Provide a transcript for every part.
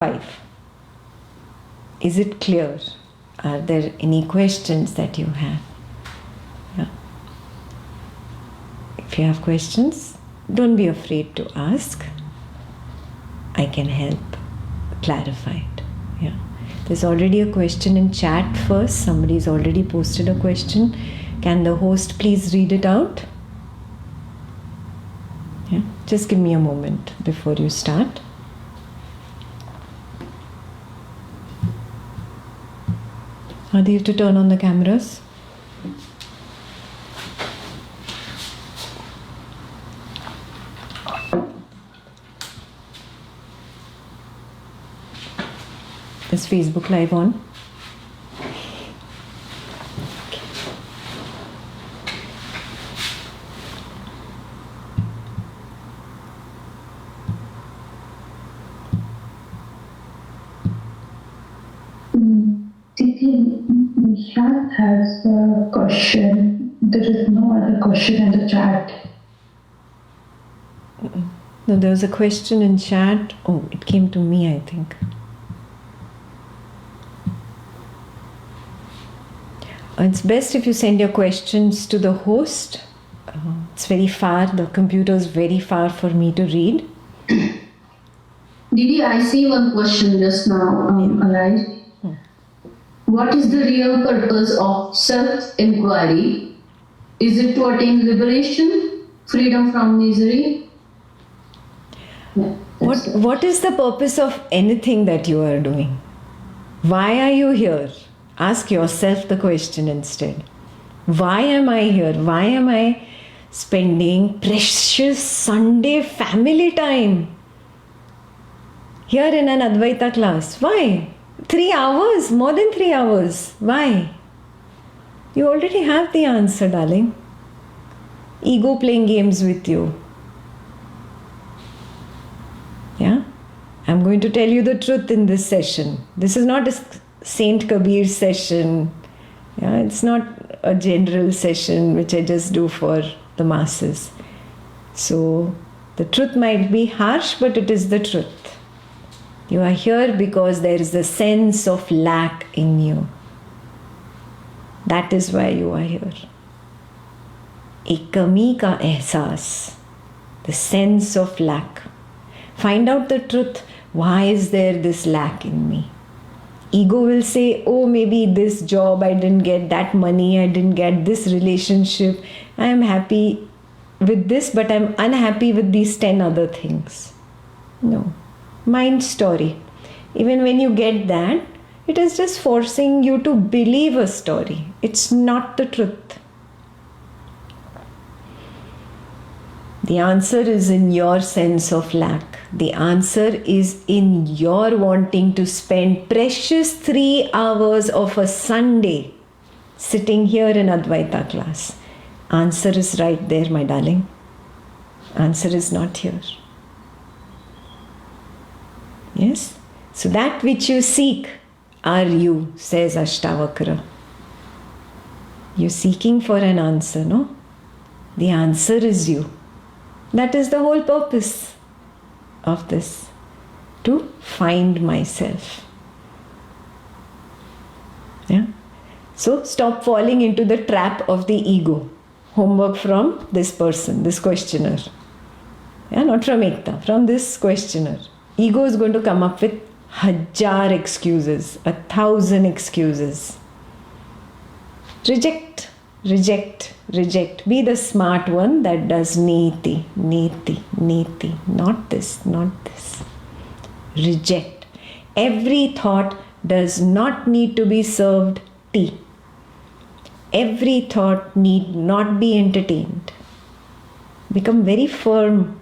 5. Is it clear? Are there any questions that you have? Yeah. If you have questions, don't be afraid to ask. I can help clarify it. Yeah. There's already a question in chat first. Somebody's already posted a question. Can the host please read it out? Yeah. Just give me a moment before you start. Do you have to turn on the cameras? Is Facebook Live on? Chat has a question. There is no other question in the chat. No, there was a question in chat. Oh, it came to me, I think. It's best if you send your questions to the host. It's very far. The computer is very far for me to read. Didi, I see one question just now arrived. What is the real purpose of self-inquiry? Is it to attain liberation, freedom from misery? Yeah, what is the purpose of anything that you are doing? Why are you here? Ask yourself the question instead. Why am I here? Why am I spending precious Sunday family time here in an Advaita class? Why? 3 hours, more than 3 hours. Why? You already have the answer, darling. Ego playing games with you. Yeah? I'm going to tell you the truth in this session. This is not a Saint Kabir session. Yeah? It's not a general session which I just do for the masses. So, the truth might be harsh, but it is the truth. You are here because there is a sense of lack in you. That is why you are here. एक कमी का एहसास, the sense of lack. Find out the truth. Why is there this lack in me? Ego will say, oh, maybe this job I didn't get, that money I didn't get, this relationship. I am happy with this, but I'm unhappy with these 10 other things. No. Mind story. Even when you get that, it is just forcing you to believe a story. It's not the truth. The answer is in your sense of lack. The answer is in your wanting to spend precious 3 hours of a Sunday sitting here in Advaita class. Answer is right there, my darling. Answer is not here. Yes? So that which you seek are you, says Ashtavakra. You're seeking for an answer, no? The answer is you. That is the whole purpose of this. To find myself. Yeah? So stop falling into the trap of the ego. Homework from this person, this questioner. Yeah, not from Ekta, from this questioner. Ego is going to come up with 1,000 excuses, 1,000 excuses. Reject, reject, reject. Be the smart one that does niti, niti, niti. Not this, not this. Reject. Every thought does not need to be served tea. Every thought need not be entertained. Become very firm.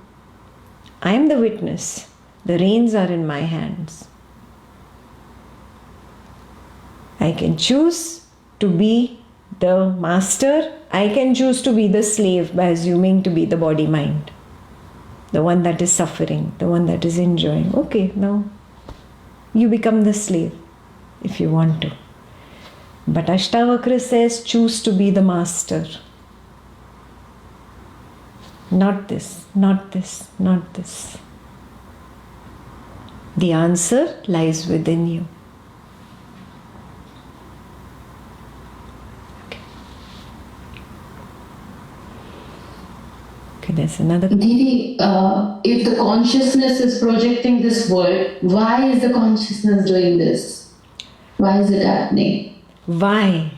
I am the witness. The reins are in my hands. I can choose to be the master. I can choose to be the slave by assuming to be the body-mind. The one that is suffering, the one that is enjoying. Okay, now you become the slave if you want to. But Ashtavakra says choose to be the master. Not this, not this, not this. The answer lies within you. Okay, there's another. Didi, if the consciousness is projecting this world, why is the consciousness doing this? Why is it happening? Why?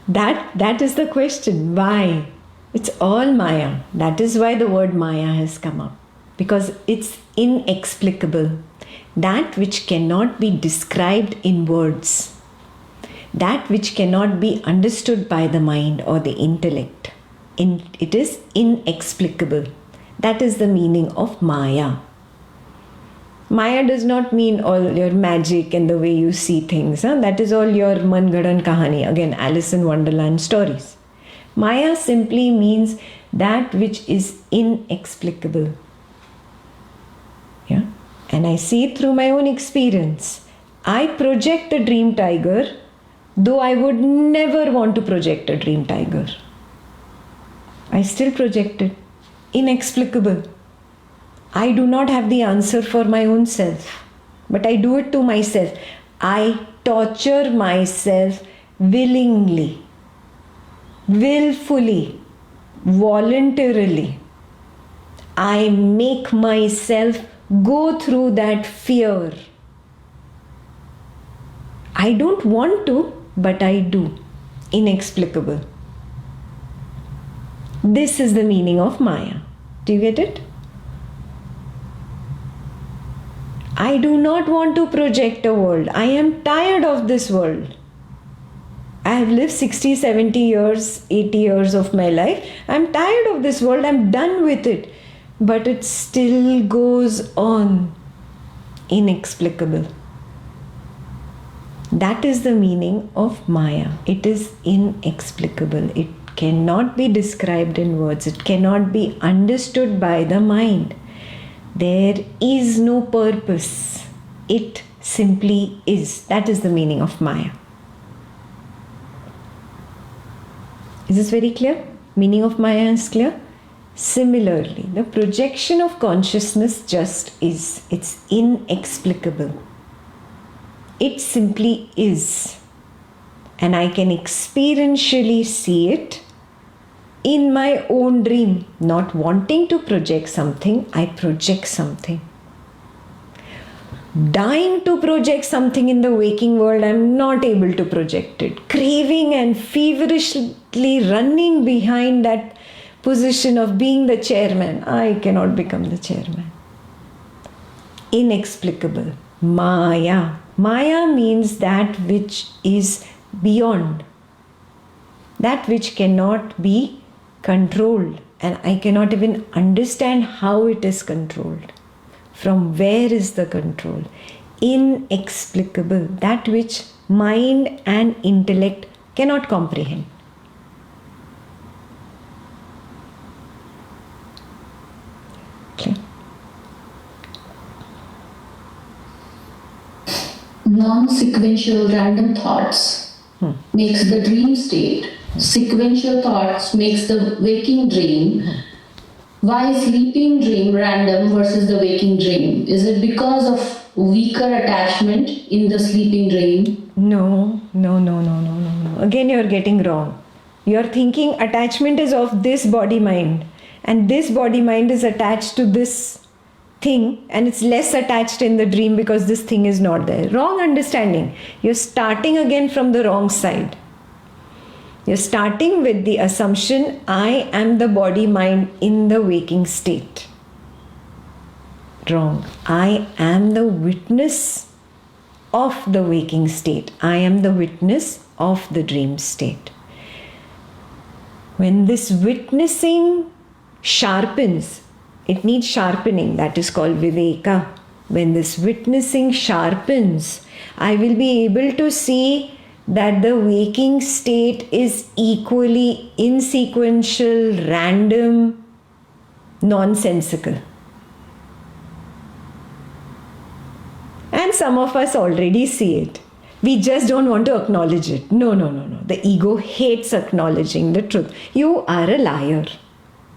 That is the question. Why? It's all Maya. That is why the word Maya has come up. Because it's inexplicable. That which cannot be described in words. That which cannot be understood by the mind or the intellect. It is inexplicable. That is the meaning of Maya. Maya does not mean all your magic and the way you see things. That is all your Mangadan Kahani. Again, Alice in Wonderland stories. Maya simply means that which is inexplicable. Yeah? And I see it through my own experience. I project a dream tiger, though I would never want to project a dream tiger. I still project it. Inexplicable. I do not have the answer for my own self, but I do it to myself. I torture myself willingly, willfully, voluntarily. I make myself go through that fear. I don't want to, but I do. Inexplicable. This is the meaning of Maya. Do you get it? I do not want to project a world. I am tired of this world. I have lived 60, 70 years, 80 years of my life. I am tired of this world. I am done with it. But it still goes on. Inexplicable. That is the meaning of Maya. It is inexplicable. It cannot be described in words. It cannot be understood by the mind. There is no purpose. It simply is. That is the meaning of Maya. Is this very clear? Meaning of Maya is clear? Similarly, the projection of consciousness just is. It's inexplicable. It simply is. And I can experientially see it in my own dream. Not wanting to project something, I project something. Dying to project something in the waking world, I'm not able to project it. Craving and feverishly running behind that position of being the chairman, I cannot become the chairman. Inexplicable. Maya. Maya means that which is beyond. That which cannot be controlled. And I cannot even understand how it is controlled. From where is the control? Inexplicable. That which mind and intellect cannot comprehend. Okay. Non-sequential random thoughts makes the dream state. Sequential thoughts makes the waking dream. Why is sleeping dream random versus the waking dream? Is it because of weaker attachment in the sleeping dream? No. Again, you are getting wrong. You are thinking attachment is of this body-mind. And this body-mind is attached to this thing. And it's less attached in the dream because this thing is not there. Wrong understanding. You're starting again from the wrong side. You're starting with the assumption, I am the body-mind in the waking state. Wrong. I am the witness of the waking state. I am the witness of the dream state. When this witnessing sharpens, it needs sharpening. That is called viveka. When this witnessing sharpens, I will be able to see that the waking state is equally insequential, random, nonsensical. And some of us already see it. We just don't want to acknowledge it. No. The ego hates acknowledging the truth. You are a liar.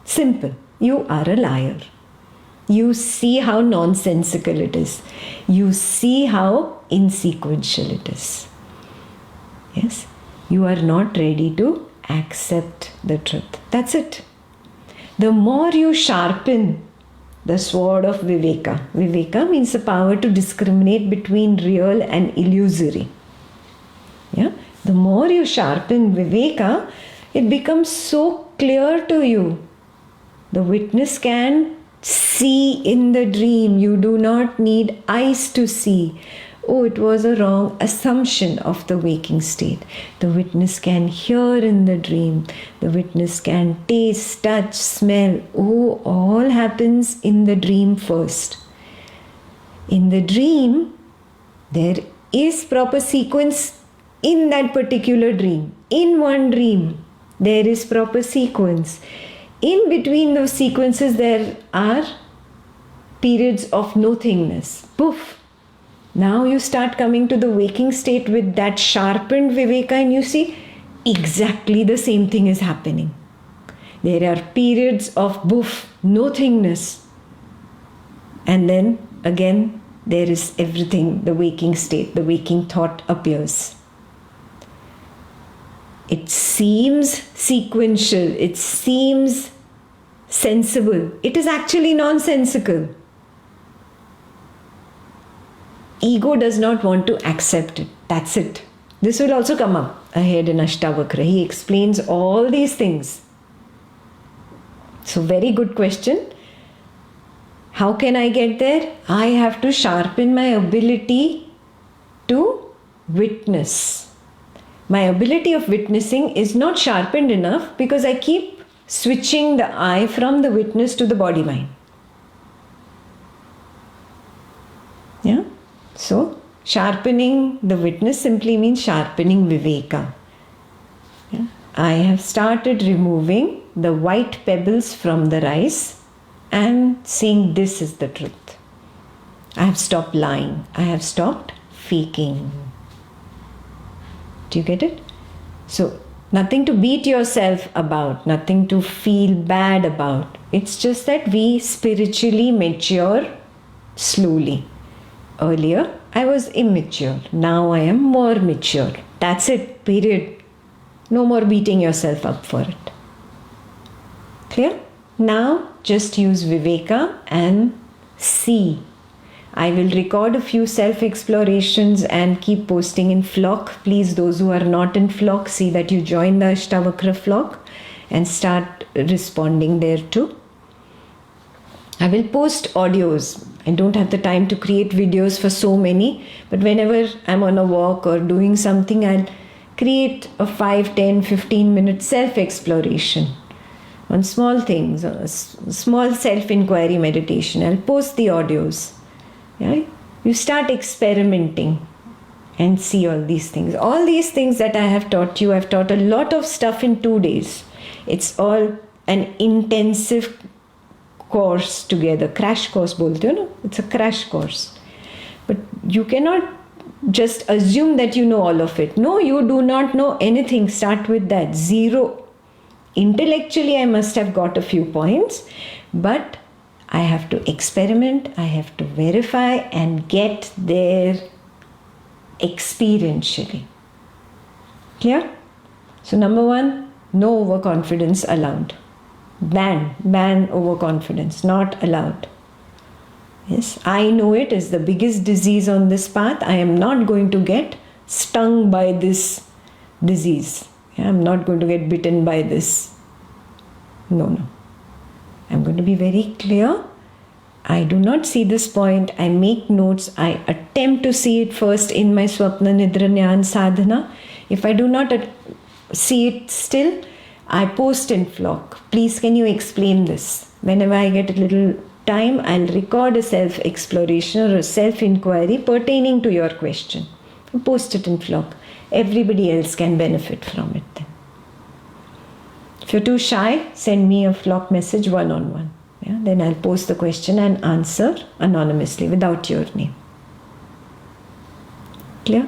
Simple. You are a liar. You see how nonsensical it is. You see how insequential it is. Yes? You are not ready to accept the truth. That's it. The more you sharpen the sword of Viveka. Viveka means the power to discriminate between real and illusory. Yeah? The more you sharpen Viveka, it becomes so clear to you. The witness can see in the dream. You do not need eyes to see. Oh, it was a wrong assumption of the waking state. The witness can hear in the dream. The witness can taste, touch, smell. Oh, all happens in the dream first. In the dream, there is proper sequence in that particular dream. In one dream, there is proper sequence. In between those sequences, there are periods of nothingness. Poof. Now you start coming to the waking state with that sharpened Viveka and you see exactly the same thing is happening. There are periods of boof, nothingness. And then again there is everything, the waking state, the waking thought appears. It seems sequential, it seems sensible. It is actually nonsensical. Ego does not want to accept it. That's it. This will also come up ahead in Ashtavakra. He explains all these things. So, very good question. How can I get there? I have to sharpen my ability to witness. My ability of witnessing is not sharpened enough because I keep switching the eye from the witness to the body mind. Yeah? So, sharpening the witness simply means sharpening Viveka. Yeah? I have started removing the white pebbles from the rice and saying this is the truth. I have stopped lying. I have stopped faking. Do you get it? So, nothing to beat yourself about, nothing to feel bad about. It's just that we spiritually mature slowly. Earlier, I was immature. Now I am more mature. That's it, period. No more beating yourself up for it. Clear? Now, just use Viveka and see. I will record a few self-explorations and keep posting in flock. Please, those who are not in flock, see that you join the Ashtavakra flock and start responding there too. I will post audios. I don't have the time to create videos for so many, but whenever I'm on a walk or doing something, I'll create a 5, 10, 15 minute self-exploration on small things, a small self-inquiry meditation. I'll post the audios. Yeah? You start experimenting and see all these things. All these things that I have taught you, I've taught a lot of stuff in 2 days. It's all an intensive course together. Crash course bolte ho na? It's a crash course. But you cannot just assume that you know all of it. No, you do not know anything. Start with that. Zero. Intellectually, I must have got a few points, but I have to experiment, I have to verify and get there experientially. Clear? So, number 1, no overconfidence allowed. Ban overconfidence, not allowed. Yes, I know it is the biggest disease on this path. I am not going to get stung by this disease. Yeah, I'm not going to get bitten by this. No. I'm going to be very clear. I do not see this point. I make notes. I attempt to see it first in my Swapna Nidra Jnana Sadhana. If I do not see it still, I post in flock. Please, can you explain this? Whenever I get a little time, I'll record a self-exploration or a self-inquiry pertaining to your question. Post it in flock. Everybody else can benefit from it then. If you're too shy, send me a flock message one-on-one. Yeah? Then I'll post the question and answer anonymously without your name. Clear?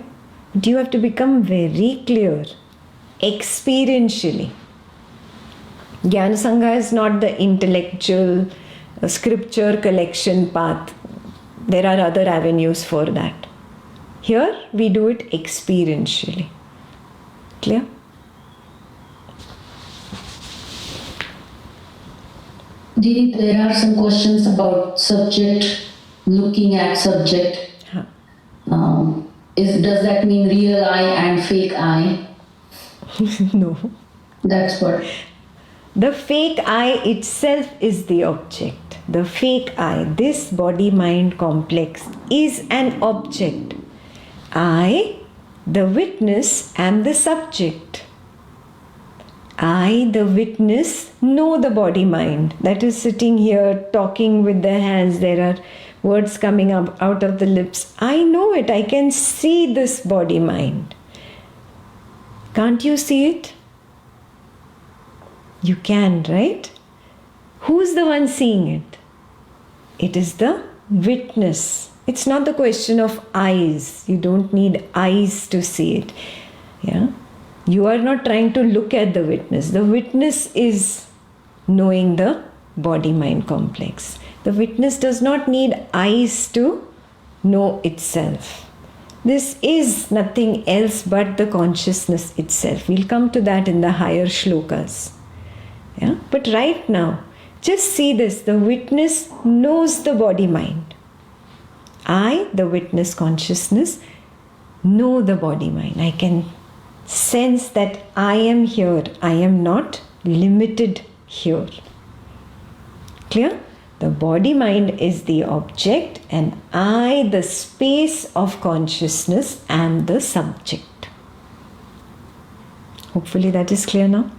But you have to become very clear, experientially. Jnana Sangha is not the intellectual a scripture collection path. There are other avenues for that. Here we do it experientially. Clear? Didi, there are some questions about subject, looking at subject. Huh. Does that mean real I and fake I? No. That's what. The fake I itself is the object. The fake I, this body-mind complex, is an object. I, the witness, am the subject. I, the witness, know the body-mind. That is sitting here talking with the hands. There are words coming up out of the lips. I know it. I can see this body-mind. Can't you see it? You can, right? Who's the one seeing it? It is the witness. It's not the question of eyes. You don't need eyes to see it. Yeah? You are not trying to look at the witness. The witness is knowing the body-mind complex. The witness does not need eyes to know itself. This is nothing else but the consciousness itself. We'll come to that in the higher shlokas. Yeah? But right now, just see this. The witness knows the body-mind. I, the witness consciousness, know the body-mind. I can sense that I am here. I am not limited here. Clear? The body-mind is the object and I, the space of consciousness, am the subject. Hopefully that is clear now.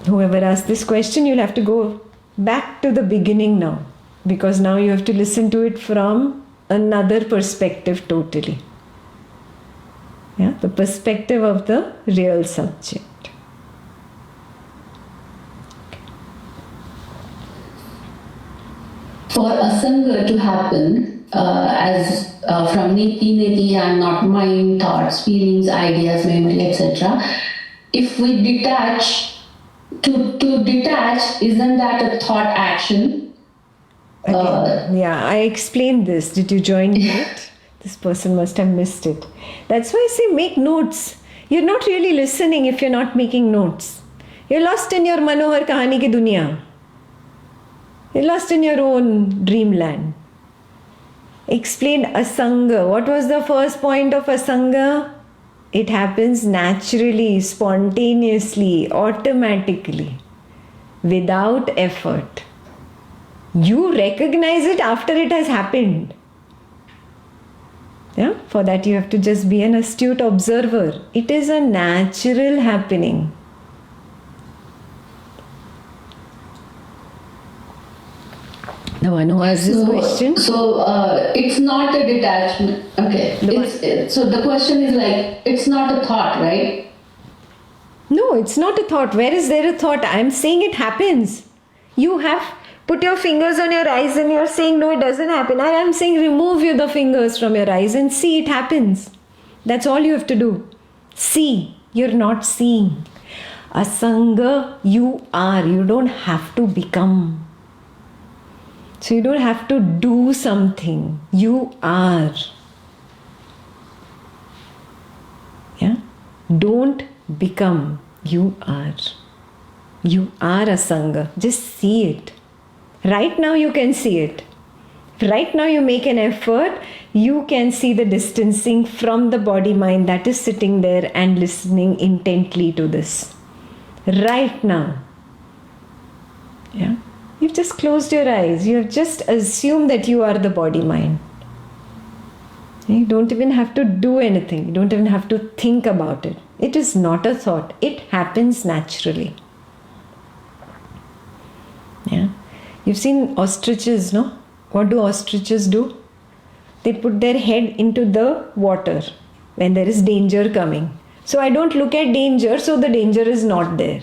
Whoever asked this question, you'll have to go back to the beginning now, because now you have to listen to it from another perspective totally. Yeah, the perspective of the real subject. For asanga to happen, as from niti niti and not mind, thoughts, feelings, ideas, memory, etc. If we detach, to detach, isn't that a thought action? Yeah, I explained this. Did you join it? This person must have missed it. That's why I say make notes. You're not really listening if you're not making notes. You're lost in your Manohar Kahani ki duniya. You're lost in your own dreamland. Explained asanga. What was the first point of asanga? It happens naturally, spontaneously, automatically, without effort. You recognize it after it has happened. Yeah? For that you have to just be an astute observer. It is a natural happening. The one who asked this question. So it's not a detachment. Okay. So the question is like, it's not a thought, right? No, it's not a thought. Where is there a thought? I am saying it happens. You have put your fingers on your eyes and you're saying, no, it doesn't happen. I am saying, remove the fingers from your eyes and see it happens. That's all you have to do. See. You're not seeing. Asanga, you are. You don't have to become. So you don't have to do something. You are. Yeah? Don't become. You are. You are asanga. Just see it. Right now you can see it. Right now you make an effort, you can see the distancing from the body-mind that is sitting there and listening intently to this. Right now. Yeah? You've just closed your eyes. You have just assumed that you are the body-mind. You don't even have to do anything. You don't even have to think about it. It is not a thought. It happens naturally. Yeah. You've seen ostriches, no? What do ostriches do? They put their head into the water when there is danger coming. So I don't look at danger, so the danger is not there.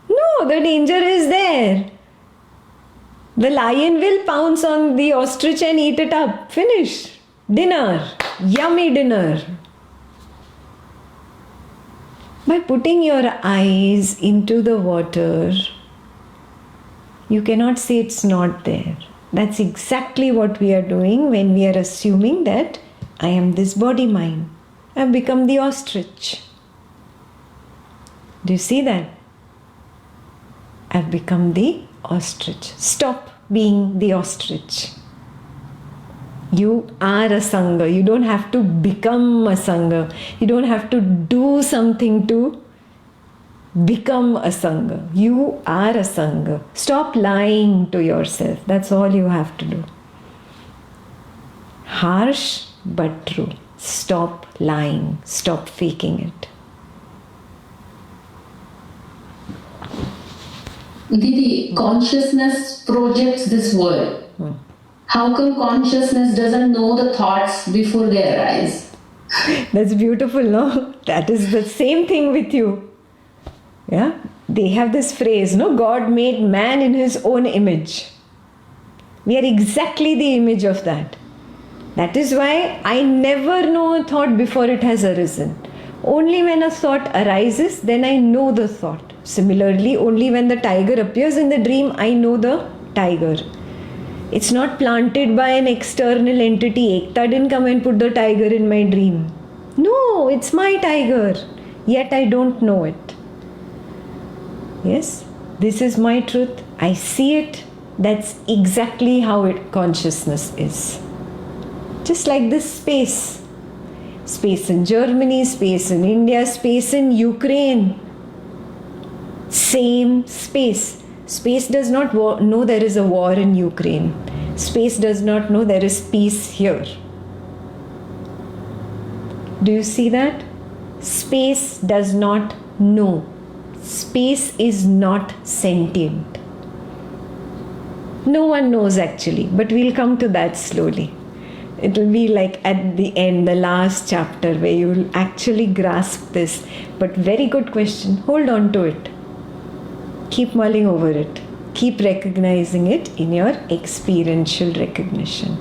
No, the danger is there. The lion will pounce on the ostrich and eat it up. Finish. Dinner. Yummy dinner. By putting your eyes into the water, You cannot say it's not there. That's exactly what we are doing when we are assuming that I am this body mind. I've become the ostrich. Do you see that? I've become the ostrich. Stop being the ostrich. You are a Sangha. You don't have to become a Sangha. You don't have to do something to become a Sangha. You are a Sangha. Stop lying to yourself. That's all you have to do. Harsh but true. Stop lying. Stop faking it. Didi, consciousness projects this world. How come consciousness doesn't know the thoughts before they arise? That's beautiful, no? That is the same thing with you. Yeah? They have this phrase, no? God made man in his own image. We are exactly the image of that. That is why I never know a thought before it has arisen. Only when a thought arises, then I know the thought. Similarly, only when the tiger appears in the dream, I know the tiger. It's not planted by an external entity. Ekta didn't come and put the tiger in my dream. No, it's my tiger. Yet I don't know it. Yes, this is my truth. I see it. That's exactly how consciousness is. Just like this space. Space in Germany, space in India, space in Ukraine. Same space. Space does not know there is a war in Ukraine. Space does not know there is peace here. Do you see that? Space does not know. Space is not sentient. No one knows actually, but we'll come to that slowly. It will be like at the end, the last chapter, where you will actually grasp this. But very good question. Hold on to it. Keep mulling over it. Keep recognizing it in your experiential recognition.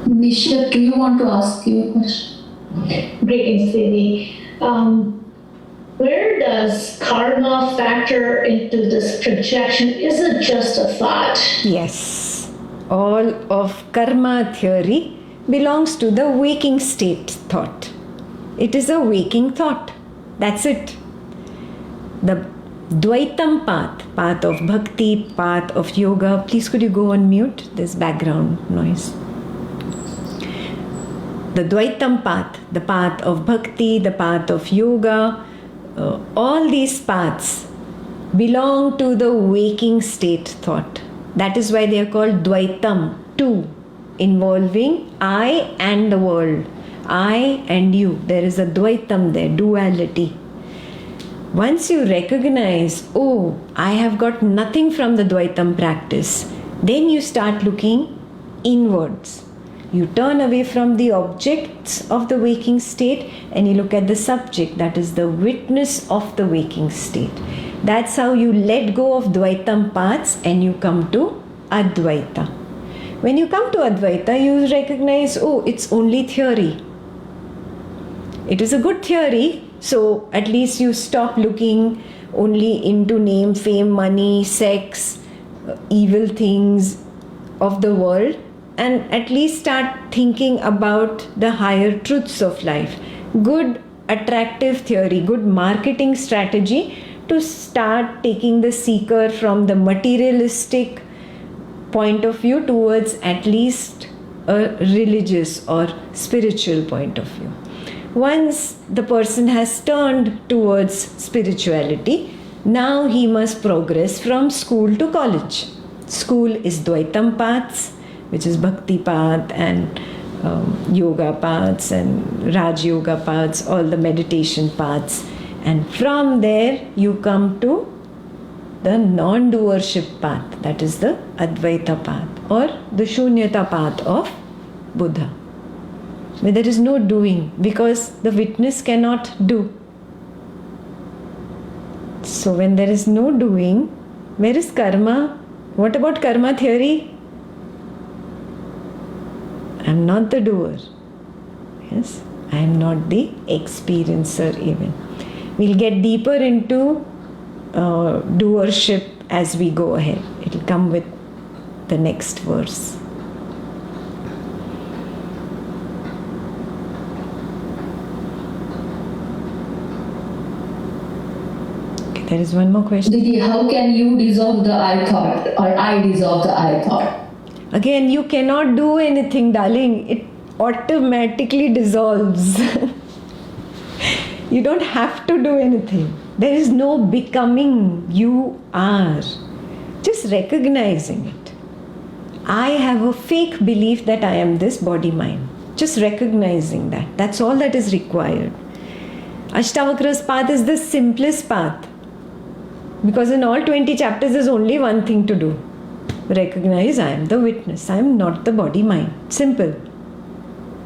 Nisha, do you want to ask you a question? Greetings, Didi. Where does karma factor into this projection? Is it just a thought? Yes. All of karma theory belongs to the waking state thought. It is a waking thought. That's it. The Advaitam path of bhakti, path of yoga. Please could you go on mute? There's background noise. The Advaitam path, the path of bhakti, the path of yoga, all these paths belong to the waking state thought. That is why they are called Advaitam, two, involving I and the world, I and you. There is a Advaitam there, duality. Once you recognize, oh, I have got nothing from the Advaitam practice, then you start looking inwards. You turn away from the objects of the waking state and you look at the subject, that is the witness of the waking state. That's how you let go of Advaitam paths and you come to Advaita. When you come to Advaita, you recognize, oh, it's only theory. It is a good theory, so at least you stop looking only into name, fame, money, sex, evil things of the world, and at least start thinking about the higher truths of life. Good, attractive theory, good marketing strategy to start taking the seeker from the materialistic point of view towards at least a religious or spiritual point of view. Once the person has turned towards spirituality, now he must progress from school to college. School is Advaitam paths, which is bhakti path and yoga paths and Raj Yoga paths, all the meditation paths. And from there you come to the non-doership path, that is the Advaita path or the Shunyata path of Buddha, where there is no doing because the witness cannot do. So when there is no doing, where is karma? What about karma theory? I am not the doer. Yes, I am not the experiencer even. We'll get deeper into doership as we go ahead. It will come with the next verse. Okay, there is one more question. Didi, how can you dissolve the I thought, or I dissolve the I thought? Again, you cannot do anything, darling. It automatically dissolves. You don't have to do anything. There is no becoming. You are. Just recognizing it. I have a fake belief that I am this body-mind. Just recognizing that. That's all that is required. Ashtavakra's path is the simplest path. Because in all 20 chapters, there's only one thing to do. Recognize I am the witness. I am not the body-mind. Simple.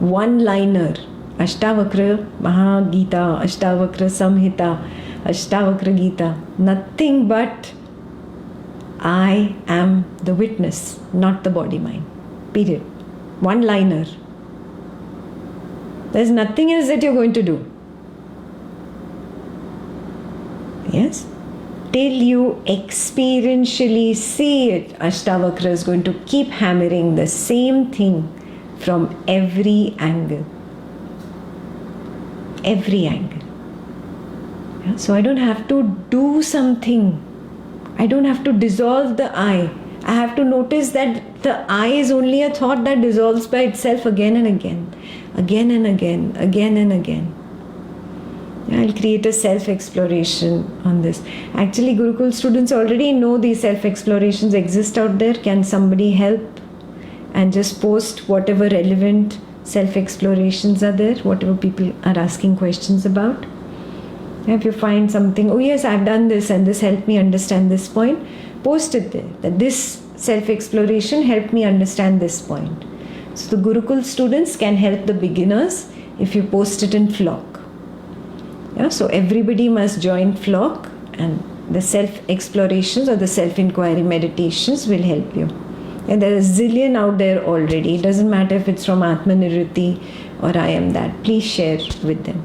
One-liner. Ashtavakra Mahagita, Ashtavakra Samhita, Ashtavakra Gita. Nothing but I am the witness, not the body-mind. Period. One-liner. There's nothing else that you're going to do. Yes? Till you experientially see it, Ashtavakra is going to keep hammering the same thing from every angle. Every angle. Yeah? So I don't have to do something. I don't have to dissolve the I. I have to notice that the I is only a thought that dissolves by itself again and again. Again and again. Again and again. I'll create a self-exploration on this. Actually, Gurukul students already know these self-explorations exist out there. Can somebody help and just post whatever relevant self-explorations are there, whatever people are asking questions about? If you find something, oh yes, I've done this and this helped me understand this point, post it there. That this self-exploration helped me understand this point. So the Gurukul students can help the beginners if you post it in flock. Yeah, so everybody must join flock, and the self-explorations or the self-inquiry meditations will help you. And there are a zillion out there already. It doesn't matter if it's from Atmanirvritti or I am that. Please share with them.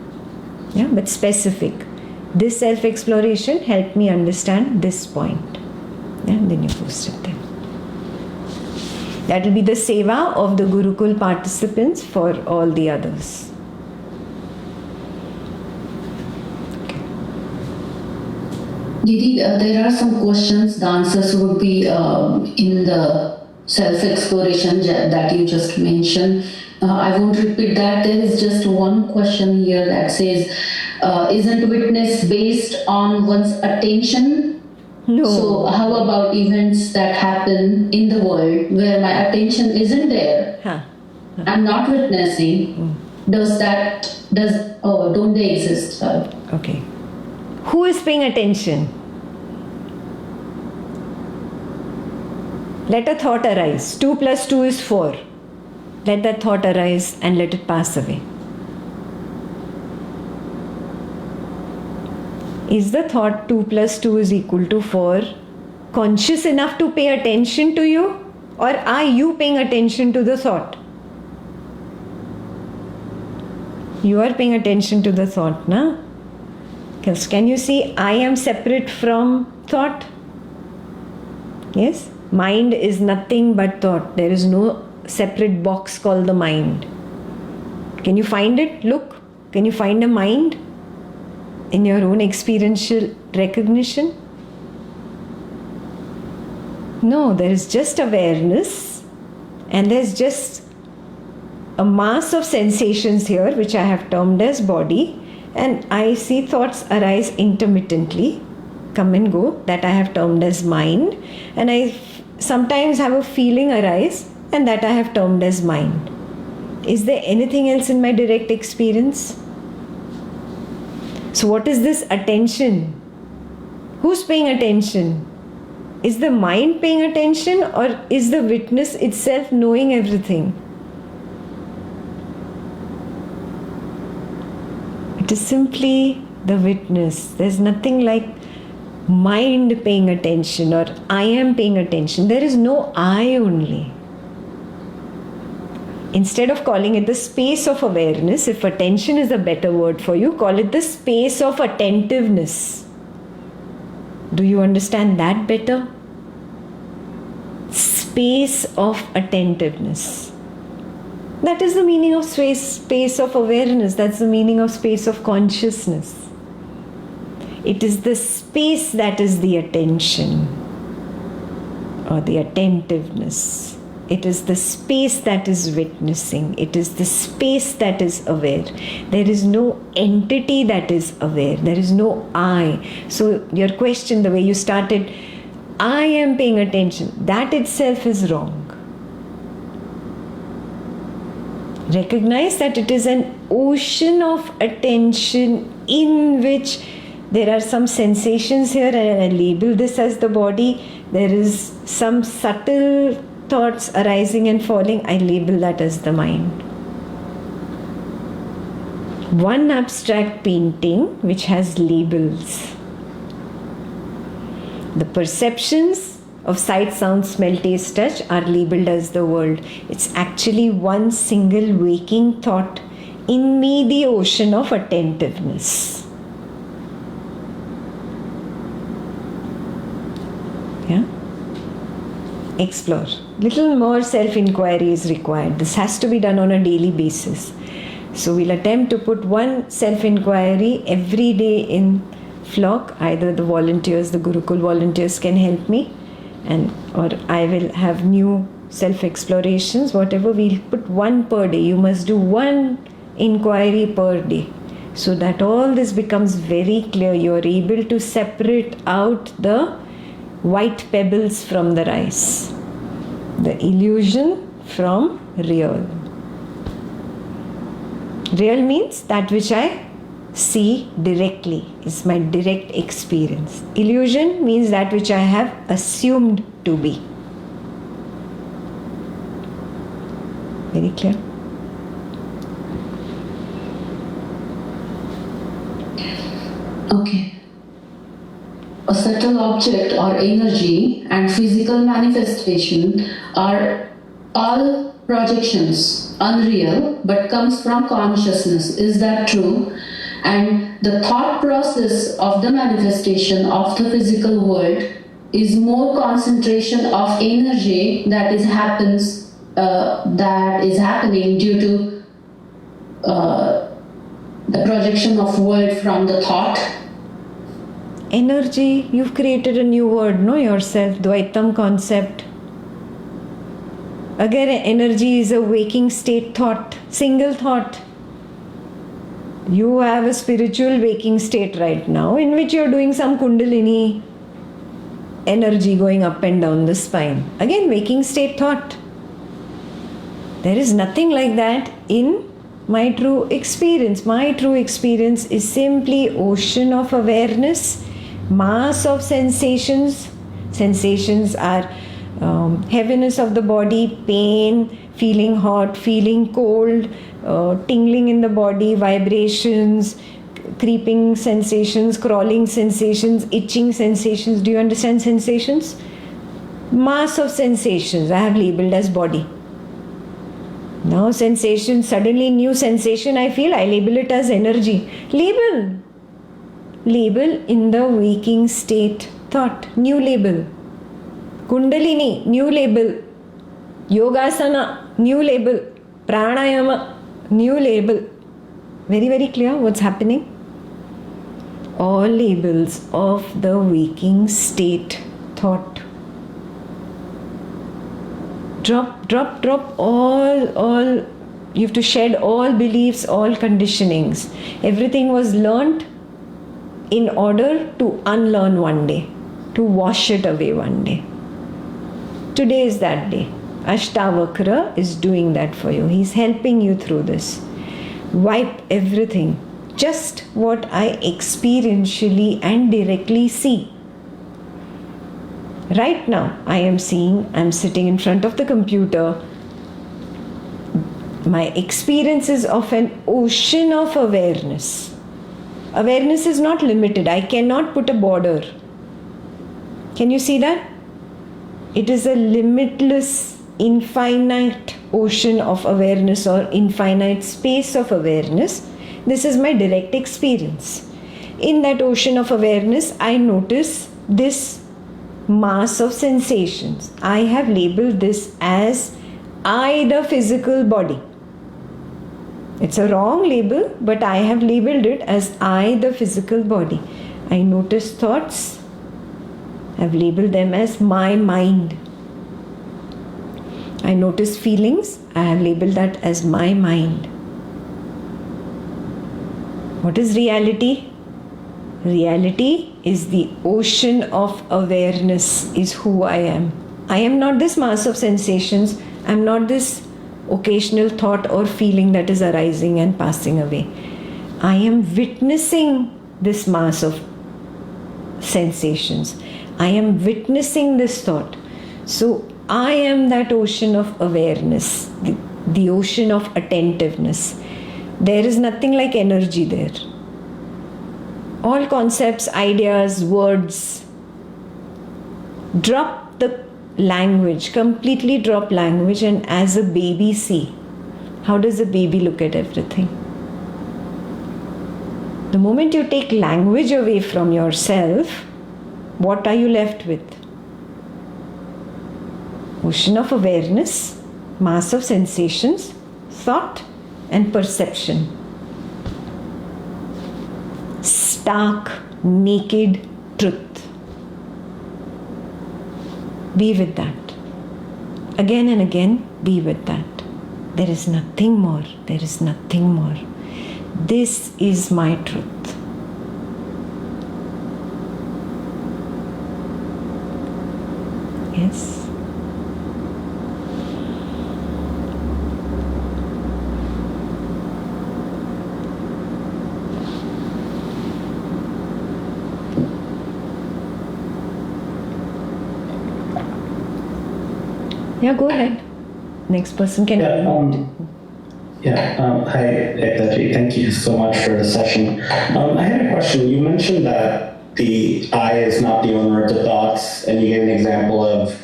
Yeah, but specific. This self-exploration helped me understand this point. Yeah, and then you post it there. That will be the seva of the Gurukul participants for all the others. Didi, there are some questions. The answers would be in the self-exploration that you just mentioned. I won't repeat that. There is just one question here that says, isn't witness based on one's attention? No. So how about events that happen in the world where my attention isn't there? I'm not witnessing. Don't they exist? Okay. Who is paying attention? Let a thought arise. 2 plus 2 is 4. Let that thought arise and let it pass away. Is the thought 2 plus 2 is equal to 4 conscious enough to pay attention to you? Or are you paying attention to the thought? You are paying attention to the thought, na? Can you see I am separate from thought? Yes? Mind is nothing but thought. There is no separate box called the mind. Can you find it? Look. Can you find a mind in your own experiential recognition? No, there is just awareness, and there's just a mass of sensations here which I have termed as body, and I see thoughts arise intermittently, come and go, that I have termed as mind, and I sometimes have a feeling arise, and that I have termed as mind. Is there anything else in my direct experience? So what is this attention? Who's paying attention? Is the mind paying attention, or is the witness itself knowing everything? It is simply the witness. There's nothing like mind paying attention or I am paying attention. There is no I only. Instead of calling it the space of awareness, if attention is a better word for you, call it the space of attentiveness. Do you understand that better? Space of attentiveness. That is the meaning of space of awareness. That's the meaning of space of consciousness. It is the space that is the attention or the attentiveness. It is the space that is witnessing. It is the space that is aware. There is no entity that is aware. There is no I. So your question, the way you started, I am paying attention, that itself is wrong. Recognize that it is an ocean of attention in which there are some sensations here, and I label this as the body. There is some subtle thoughts arising and falling, I label that as the mind. One abstract painting which has labels. The perceptions of sight, sound, smell, taste, touch are labeled as the world. It's actually one single waking thought in me, the ocean of attentiveness. Yeah? Explore. Little more self-inquiry is required. This has to be done on a daily basis. So we'll attempt to put one self-inquiry every day in flock. Either the volunteers, the Gurukul volunteers can help me, or I will have new self-explorations. Whatever, we'll put one per day. You must do one inquiry per day, so that all this becomes very clear. You are able to separate out the white pebbles from the rice, the illusion from real. Real means that which I see directly, is my direct experience. Illusion means that which I have assumed to be. Very clear? Okay. A subtle object or energy and physical manifestation are all projections, unreal, but comes from consciousness. Is that true? And the thought process of the manifestation of the physical world is more concentration of energy that is happening due to the projection of world from the thought. Energy, you've created a new word, no, yourself, Advaitam concept. Again, energy is a waking state thought, single thought. You have a spiritual waking state right now in which you're doing some Kundalini energy going up and down the spine. Again, waking state thought. There is nothing like that in my true experience. My true experience is simply ocean of awareness, mass of sensations. Sensations are heaviness of the body, pain, feeling hot, feeling cold, tingling in the body, vibrations, creeping sensations, crawling sensations, itching sensations. Do you understand sensations? Mass of sensations I have labeled as body. Now sensation, suddenly new sensation I feel, I label it as energy. Label in the waking state thought, new label. Kundalini, new label. Yogasana, new label. Pranayama, new label. Very, very clear what's happening? All labels of the waking state thought. Drop all. You have to shed all beliefs, all conditionings. Everything was learnt in order to unlearn one day, to wash it away one day. Today is that day. Ashtavakra is doing that for you. He's helping you through this. Wipe everything. Just what I experientially and directly see. Right now, I'm sitting in front of the computer. My experience is of an ocean of awareness. Awareness is not limited. I cannot put a border. Can you see that? It is a limitless, infinite ocean of awareness or infinite space of awareness. This is my direct experience. In that ocean of awareness, I notice this mass of sensations. I have labeled this as I, the physical body. It's a wrong label, but I have labeled it as I, the physical body. I notice thoughts. I've labeled them as my mind. I notice feelings. I have labeled that as my mind. What is reality? Reality is the ocean of awareness, is who I am. I am not this mass of sensations. I am not this occasional thought or feeling that is arising and passing away. I am witnessing this mass of sensations. I am witnessing this thought. So I am that ocean of awareness, the ocean of attentiveness. There is nothing like energy there. All concepts, ideas, words, drop the language, completely drop language, and as a baby see. How does a baby look at everything? The moment you take language away from yourself, what are you left with? Ocean of awareness, mass of sensations, thought and perception. Stark, naked truth. Be with that. Again and again, be with that. There is nothing more. There is nothing more. This is my truth. Yes. Yeah, go ahead. Next person can. Hi, Ekta. Thank you so much for the session. I had a question. You mentioned that the I is not the owner of the thoughts, and you gave an example of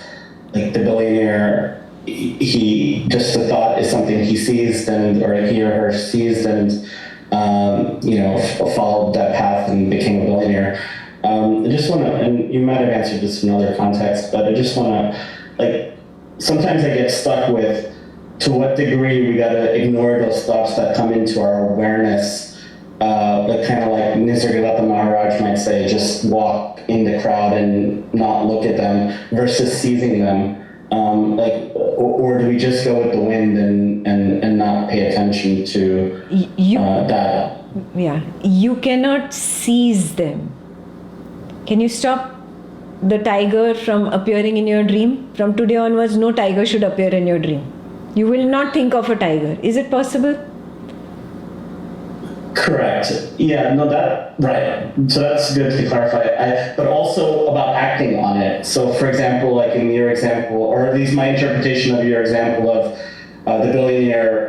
like the billionaire. He just the thought is something he sees, or he or her sees, and followed that path and became a billionaire. I just want to, and you might have answered this in another context, but I just want to sometimes I get stuck with to what degree we gotta ignore those thoughts that come into our awareness, kind of like Nisargadatta Maharaj might say, just walk in the crowd and not look at them versus seizing them. Or do we just go with the wind and not pay attention to that? Yeah, you cannot seize them. Can you stop the tiger from appearing in your dream? From today onwards, no tiger should appear in your dream. You will not think of a tiger. Is it possible? Correct. Yeah, no, right. So that's good to clarify. But also about acting on it. So for example, like in your example, or at least my interpretation of your example of the billionaire,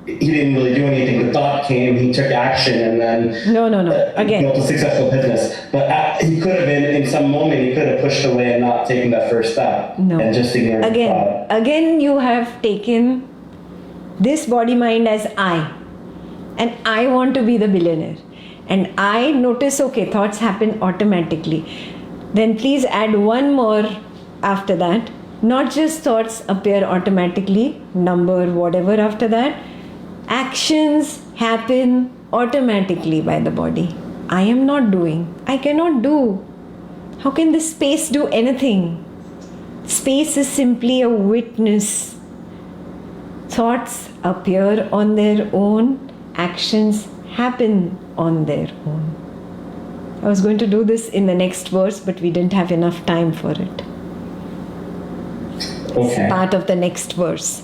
he didn't really do anything. The thought came, he took action, and then No. Again. Built a successful business. But he could have been, in some moment, he could have pushed away and not taken that first step. No. And just ignored the thought. Again, you have taken this body mind as I. And I want to be the billionaire. And I notice, okay, thoughts happen automatically. Then please add one more after that. Not just thoughts appear automatically, number, whatever after that. Actions happen automatically by the body. I am not doing. I cannot do. How can this space do anything? Space is simply a witness. Thoughts appear on their own. Actions happen on their own. I was going to do this in the next verse, but we didn't have enough time for it. Okay. It's part of the next verse.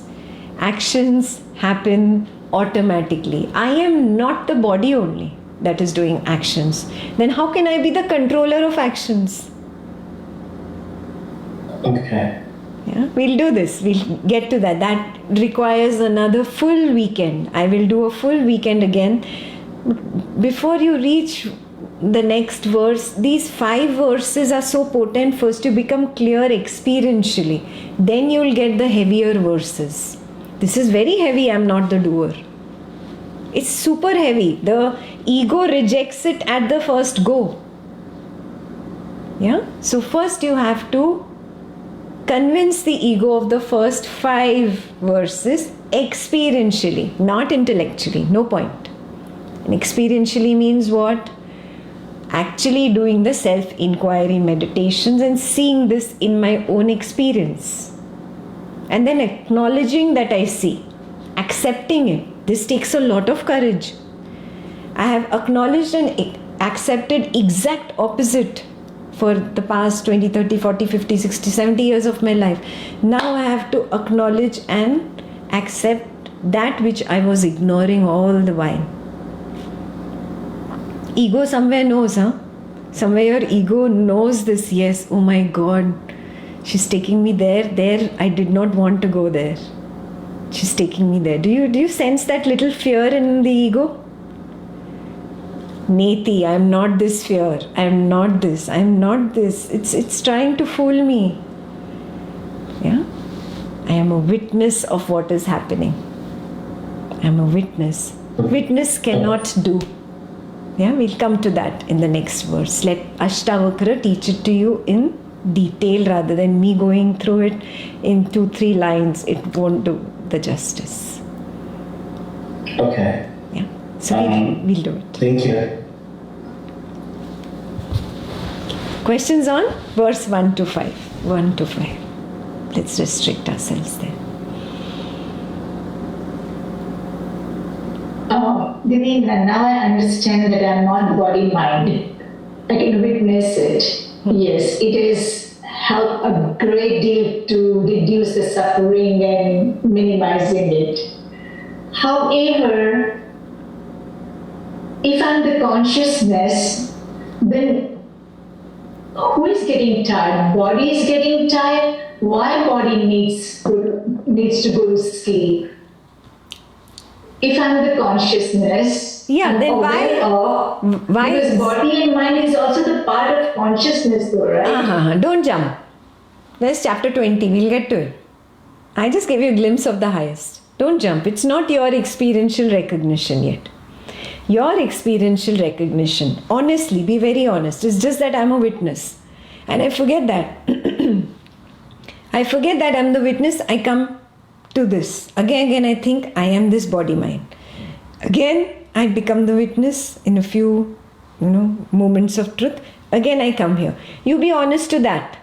Actions happen automatically. I am not the body only that is doing actions. Then how can I be the controller of actions? Okay. Yeah, we'll do this. We'll get to that. That requires another full weekend. I will do a full weekend again. Before you reach the next verse, these 5 verses are so potent. First you become clear experientially. Then you'll get the heavier verses. This is very heavy, I'm not the doer. It's super heavy. The ego rejects it at the first go. Yeah? So first you have to convince the ego of the first 5 verses experientially, not intellectually. No point. And experientially means what? Actually doing the self-inquiry meditations and seeing this in my own experience. And then acknowledging that I see, accepting it. This takes a lot of courage. I have acknowledged and accepted exact opposite for the past 20, 30, 40, 50, 60, 70 years of my life. Now I have to acknowledge and accept that which I was ignoring all the while. Ego somewhere knows, huh? Somewhere your ego knows this. Yes, oh my God, she's taking me there. I did not want to go there. She's taking me there. Do you sense that little fear in the ego? Neti, I'm not this fear. I'm not this. I'm not this. It's trying to fool me. Yeah? I am a witness of what is happening. I'm a witness. Witness cannot do. Yeah, we'll come to that in the next verse. Let Ashtavakra teach it to you in detail rather than me going through it in 2-3 lines. It won't do the justice. Okay. Yeah. So we'll do it. Thank you. Questions on verse 1 to 5. 1 to 5. Let's restrict ourselves there. Divina, now I understand that I'm not body-mind. I can witness it. Yes, it has helped a great deal to reduce the suffering and minimizing it. However, if I'm the consciousness, then who is getting tired? Body is getting tired. Why body needs to go to sleep? If I'm the consciousness, yeah, then why? Because body and mind is also the part of consciousness, though, right? Don't jump. There's chapter 20. We'll get to it. I just gave you a glimpse of the highest. Don't jump. It's not your experiential recognition yet. Your experiential recognition, honestly, be very honest, it's just that I'm a witness. And I forget that. I forget that I'm the witness. I come to this. Again, I think I am this body mind. Again, I become the witness in a few, moments of truth. Again, I come here. You be honest to that.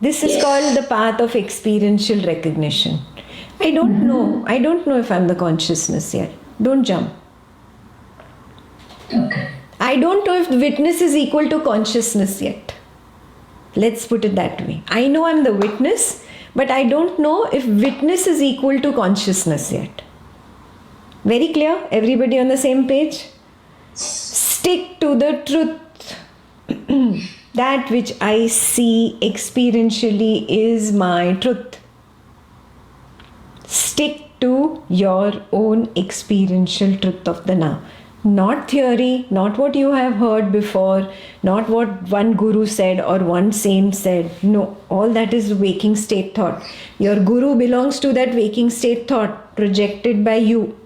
This is called the path of experiential recognition. I don't know. I don't know if I'm the consciousness yet. Don't jump. Okay. I don't know if witness is equal to consciousness yet. Let's put it that way. I know I'm the witness, but I don't know if witness is equal to consciousness yet. Very clear? Everybody on the same page? Stick to the truth. That which I see experientially is my truth. Stick to your own experiential truth of the now. Not theory, not what you have heard before, not what one guru said or one saint said. No, all that is waking state thought. Your guru belongs to that waking state thought projected by you.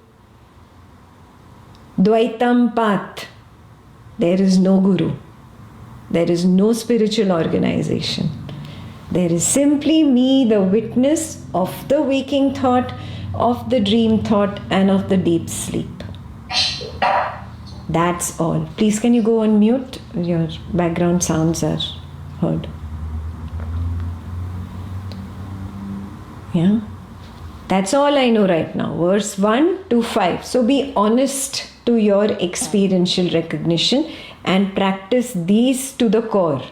Advaitam path. There is no guru. There is no spiritual organization. There is simply me, the witness of the waking thought, of the dream thought, and of the deep sleep. That's all. Please, can you go on mute? Your background sounds are heard. Yeah? That's all I know right now. Verse 1 to 5. So be honest to your experiential recognition and practice these to the core.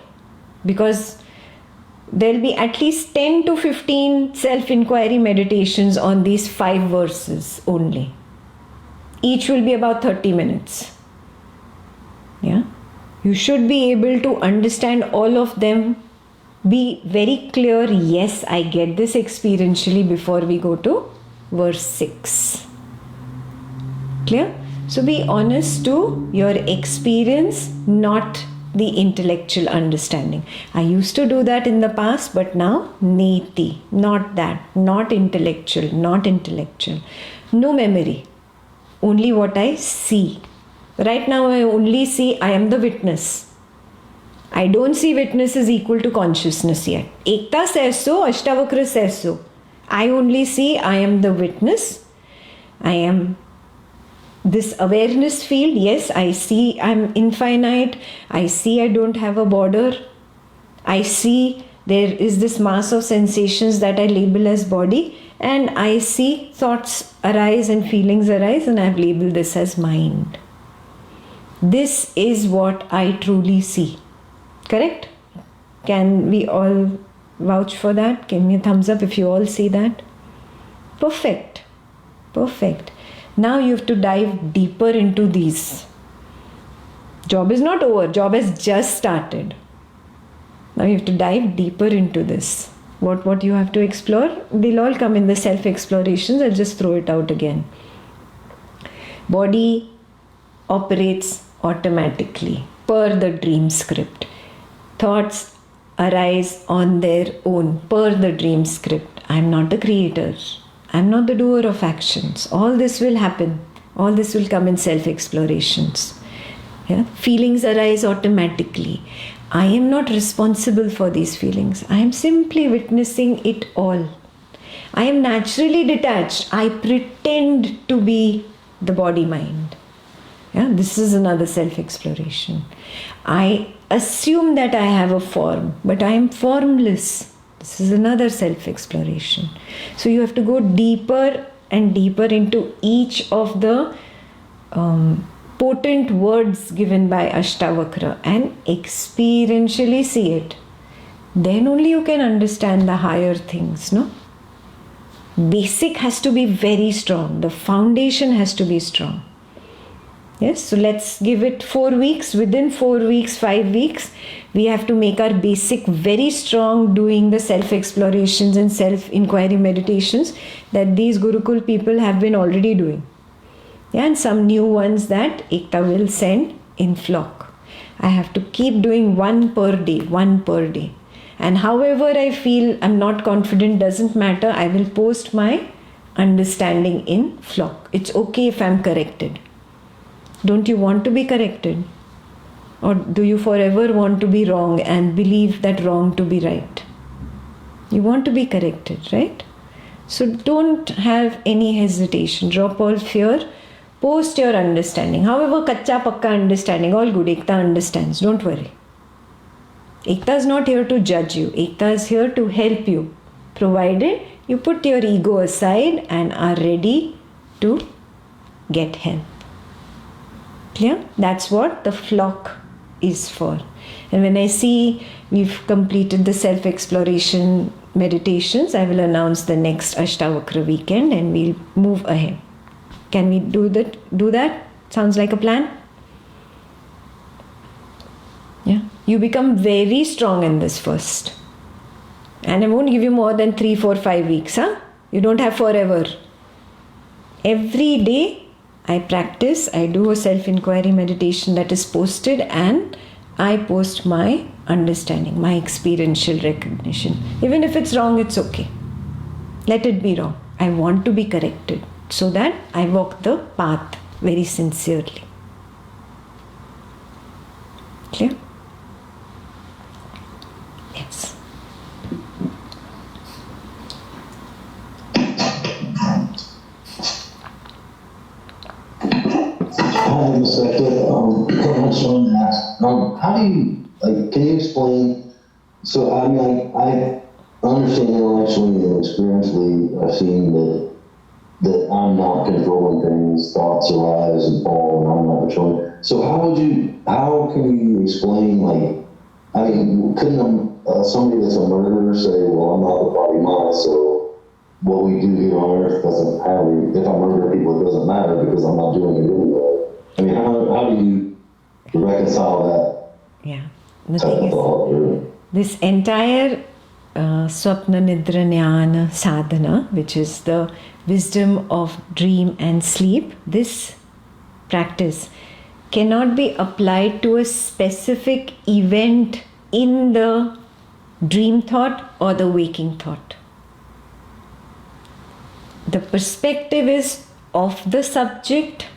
Because there'll be at least 10 to 15 self-inquiry meditations on these 5 verses only. Each will be about 30 minutes. Yeah? You should be able to understand all of them. Be very clear, yes, I get this experientially before we go to verse 6. Clear? So be honest to your experience, not the intellectual understanding. I used to do that in the past, but now neti, not that, not intellectual, not intellectual. No memory, only what I see. Right now I only see I am the witness. I don't see witness is equal to consciousness yet. Ekta says so, Ashtavakra says so. I only see I am the witness. I am this awareness field. Yes, I see I'm infinite. I see I don't have a border. I see there is this mass of sensations that I label as body, and I see thoughts arise and feelings arise, and I've labeled this as mind. This is what I truly see. Correct? Can we all vouch for that? Give me a thumbs up if you all see that. Perfect. Perfect. Now you have to dive deeper into these. Job is not over. Job has just started. Now you have to dive deeper into this. What you have to explore? They'll all come in the self-explorations. I'll just throw it out again. Body operates automatically per the dream script. Thoughts arise on their own per the dream script. I'm not a creator. I'm not the doer of actions. All this will happen. All this will come in self-explorations. Yeah? Feelings arise automatically. I am not responsible for these feelings. I am simply witnessing it all. I am naturally detached. I pretend to be the body-mind. Yeah? This is another self-exploration. I assume that I have a form, but I am formless. This is another self-exploration. So you have to go deeper and deeper into each of the potent words given by Ashtavakra and experientially see it. Then only you can understand the higher things, no? Basic has to be very strong. The foundation has to be strong. Yes, so let's give it 4 weeks. Within 4 weeks, 5 weeks, we have to make our basic very strong, doing the self-explorations and self-inquiry meditations that these Gurukul people have been already doing. Yeah, and some new ones that Ekta will send in flock. I have to keep doing one per day. And however I feel I'm not confident, doesn't matter, I will post my understanding in flock. It's okay if I'm corrected. Don't you want to be corrected? Or do you forever want to be wrong and believe that wrong to be right? You want to be corrected, right? So don't have any hesitation. Drop all fear. Post your understanding. However, kacha pakka understanding, all good. Ekta understands. Don't worry. Ekta is not here to judge you. Ekta is here to help you. Provided you put your ego aside and are ready to get help. Clear? That's what the flock is for. And when I see we've completed the self-exploration meditations, I will announce the next Ashtavakra weekend and we'll move ahead. Can we do that? Sounds like a plan? Yeah. You become very strong in this first. And I won't give you more than 3, 4, 5 weeks. Huh? You don't have forever. Every day I practice, I do a self-inquiry meditation that is posted, and I post my understanding, my experiential recognition. Even if it's wrong, it's okay. Let it be wrong. I want to be corrected so that I walk the path very sincerely. Clear? Yes. Hi, Ms. Ekta. I just wanted to ask, how do you, can you explain, so I mean, I understand intellectually and experientially, I've seen that I'm not controlling things, thoughts arise and fall, and I'm not controlling. So how can you explain, couldn't somebody that's a murderer say, well, I'm not the body mind, so what we do here on earth doesn't matter. If I murder people, it doesn't matter because I'm not doing it anyway. I mean, how do you reconcile that? Yeah. The thing is, this entire Swapna Nidra Jnana Sadhana, which is the wisdom of dream and sleep, this practice cannot be applied to a specific event in the dream thought or the waking thought. The perspective is of the subject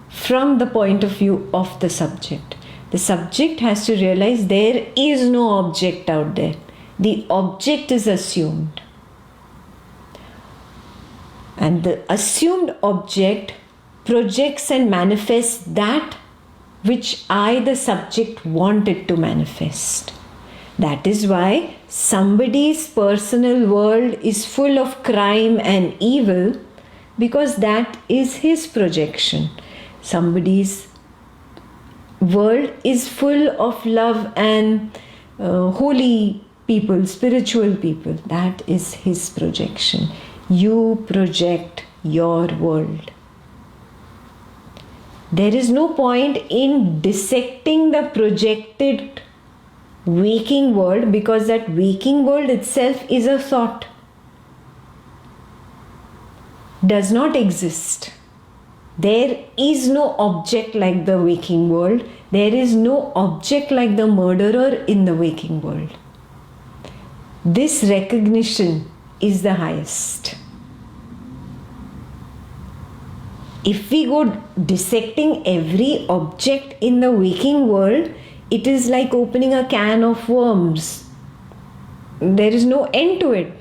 from the point of view of the subject. The subject has to realize there is no object out there. The object is assumed. And the assumed object projects and manifests that which I, the subject, want it to manifest. That is why somebody's personal world is full of crime and evil, because that is his projection. Somebody's world is full of love and holy people, spiritual people. That is his projection. You project your world. There is no point in dissecting the projected waking world, because that waking world itself is a thought. Does not exist. There is no object like the waking world. There is no object like the murderer in the waking world. This recognition is the highest. If we go dissecting every object in the waking world, it is like opening a can of worms. There is no end to it.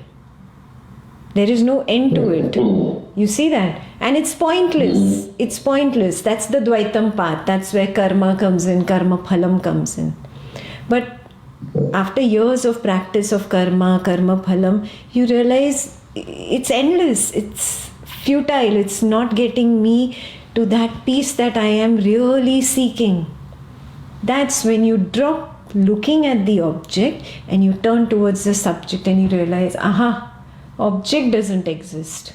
There is no end to it. You see that? And it's pointless. It's pointless. That's the Dvaitam path. That's where karma comes in, karma phalam comes in. But after years of practice of karma, karma phalam, you realize it's endless. It's futile. It's not getting me to that peace that I am really seeking. That's when you drop looking at the object and you turn towards the subject and you realize, aha, object doesn't exist.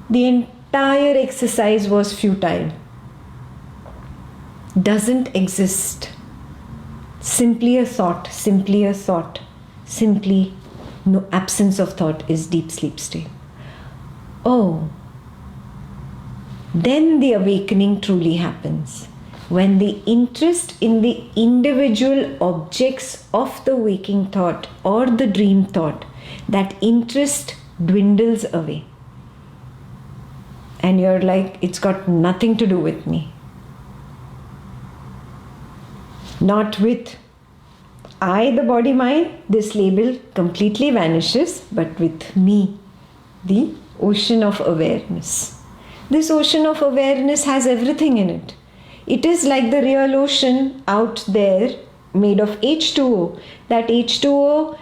The entire exercise was futile. Doesn't exist. Simply a thought, simply a thought. Simply no absence of thought is deep sleep state. Oh, then the awakening truly happens. When the interest in the individual objects of the waking thought or the dream thought, that interest dwindles away. And you're like, it's got nothing to do with me. Not with I, the body mind, this label completely vanishes, but with me, the ocean of awareness. This ocean of awareness has everything in it. It is like the real ocean out there made of H2O. That H2O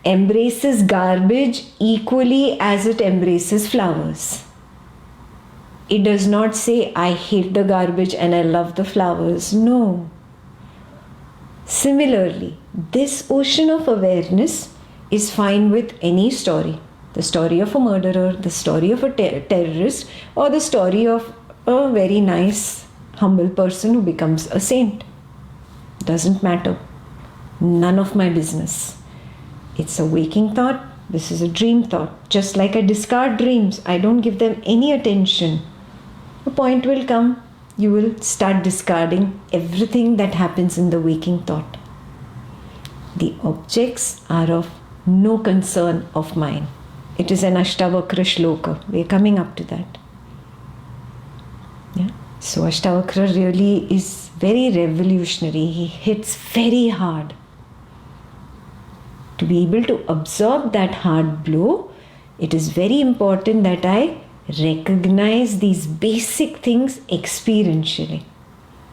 embraces garbage equally as it embraces flowers. It does not say, I hate the garbage and I love the flowers. No. Similarly, this ocean of awareness is fine with any story. The story of a murderer, the story of a terrorist, or the story of a very nice, humble person who becomes a saint. Doesn't matter. None of my business. It's a waking thought. This is a dream thought. Just like I discard dreams, I don't give them any attention. A point will come, you will start discarding everything that happens in the waking thought. The objects are of no concern of mine. It is an Ashtavakra shloka. We are coming up to that. Yeah. So Ashtavakra really is very revolutionary. He hits very hard. To be able to absorb that hard blow, it is very important that I recognize these basic things experientially.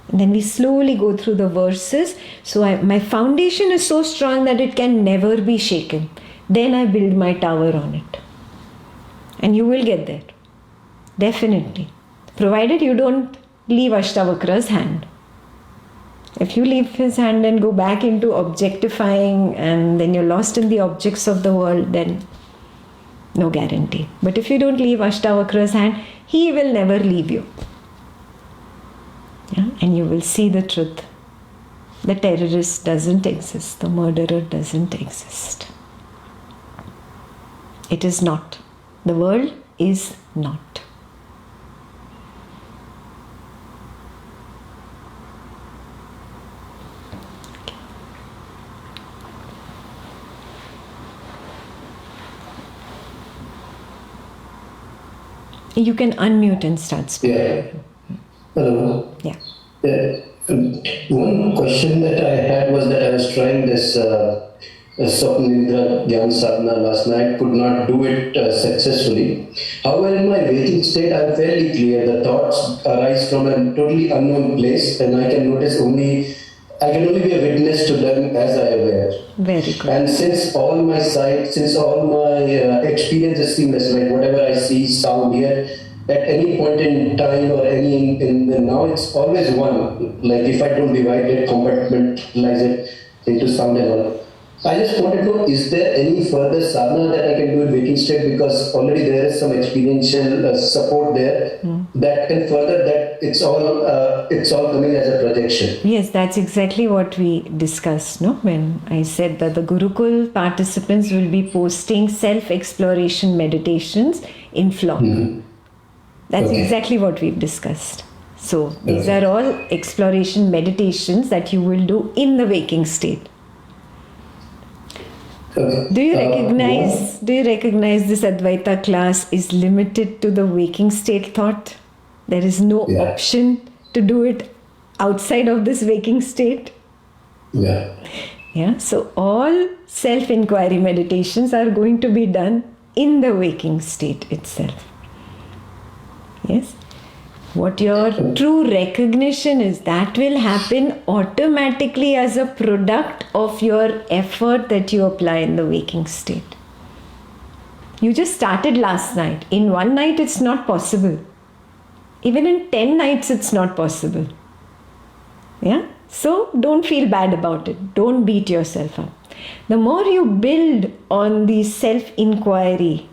And then we slowly go through the verses. So my foundation is so strong that it can never be shaken. Then I build my tower on it. And you will get there. Definitely. Provided you don't leave Ashtavakra's hand. If you leave his hand and go back into objectifying and then you're lost in the objects of the world, then no guarantee. But if you don't leave Ashtavakra's hand, he will never leave you. Yeah? And you will see the truth. The terrorist doesn't exist. The murderer doesn't exist. It is not. The world is not. You can unmute and start speaking. Yeah. Hello. Yeah. One question that I had was that I was trying this Swapnindra Gyan Sadhana last night, could not do it successfully. However, in my waking state, I'm fairly clear. The thoughts arise from a totally unknown place, and I can only be a witness to them as I aware. Very good. And since all my experiences seamless, like whatever I see, sound, hear, at any point in time or in the now, it's always one. Like if I don't divide it, compartmentalize it into sound and all. I just wanted to know, is there any further sadhana that I can do in waking state? Because already there is some experiential support there that can further that it's all coming as a projection. Yes, that's exactly what we discussed, no? When I said that the Gurukul participants will be posting self-exploration meditations in flock. That's exactly what we've discussed. So these are all exploration meditations that you will do in the waking state. Do you recognize this Advaita class is limited to the waking state thought? There is no option to do it outside of this waking state. Yeah. So all self-inquiry meditations are going to be done in the waking state itself. Yes. What your true recognition is, that will happen automatically as a product of your effort that you apply in the waking state. You just started last night. In one night, it's not possible. Even in 10 nights, it's not possible. Yeah? So don't feel bad about it. Don't beat yourself up. The more you build on these self-inquiry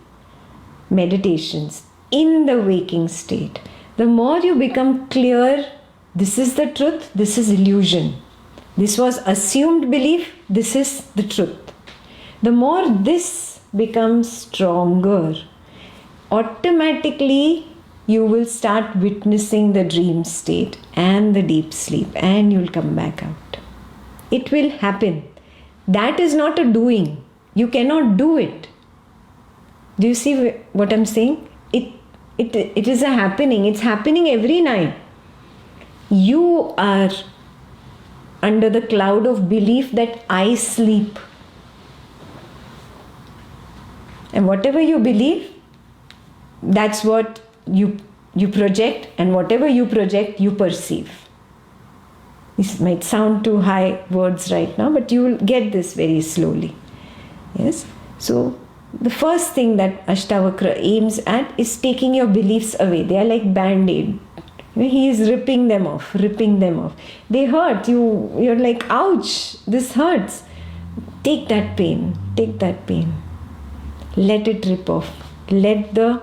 meditations in the waking state, the more you become clear, this is the truth, this is illusion. This was assumed belief, this is the truth. The more this becomes stronger, automatically you will start witnessing the dream state and the deep sleep, and you'll come back out. It will happen. That is not a doing. You cannot do it. Do you see what I'm saying? It is a happening. It's happening every night. You are under the cloud of belief that I sleep. And whatever you believe, that's what you project, and whatever you project, you perceive. This might sound too high words right now, but you will get this very slowly. Yes? So the first thing that Ashtavakra aims at is taking your beliefs away. They are like band-aid. He is ripping them off. They hurt. You're like, ouch, this hurts. Take that pain. Let it rip off. Let the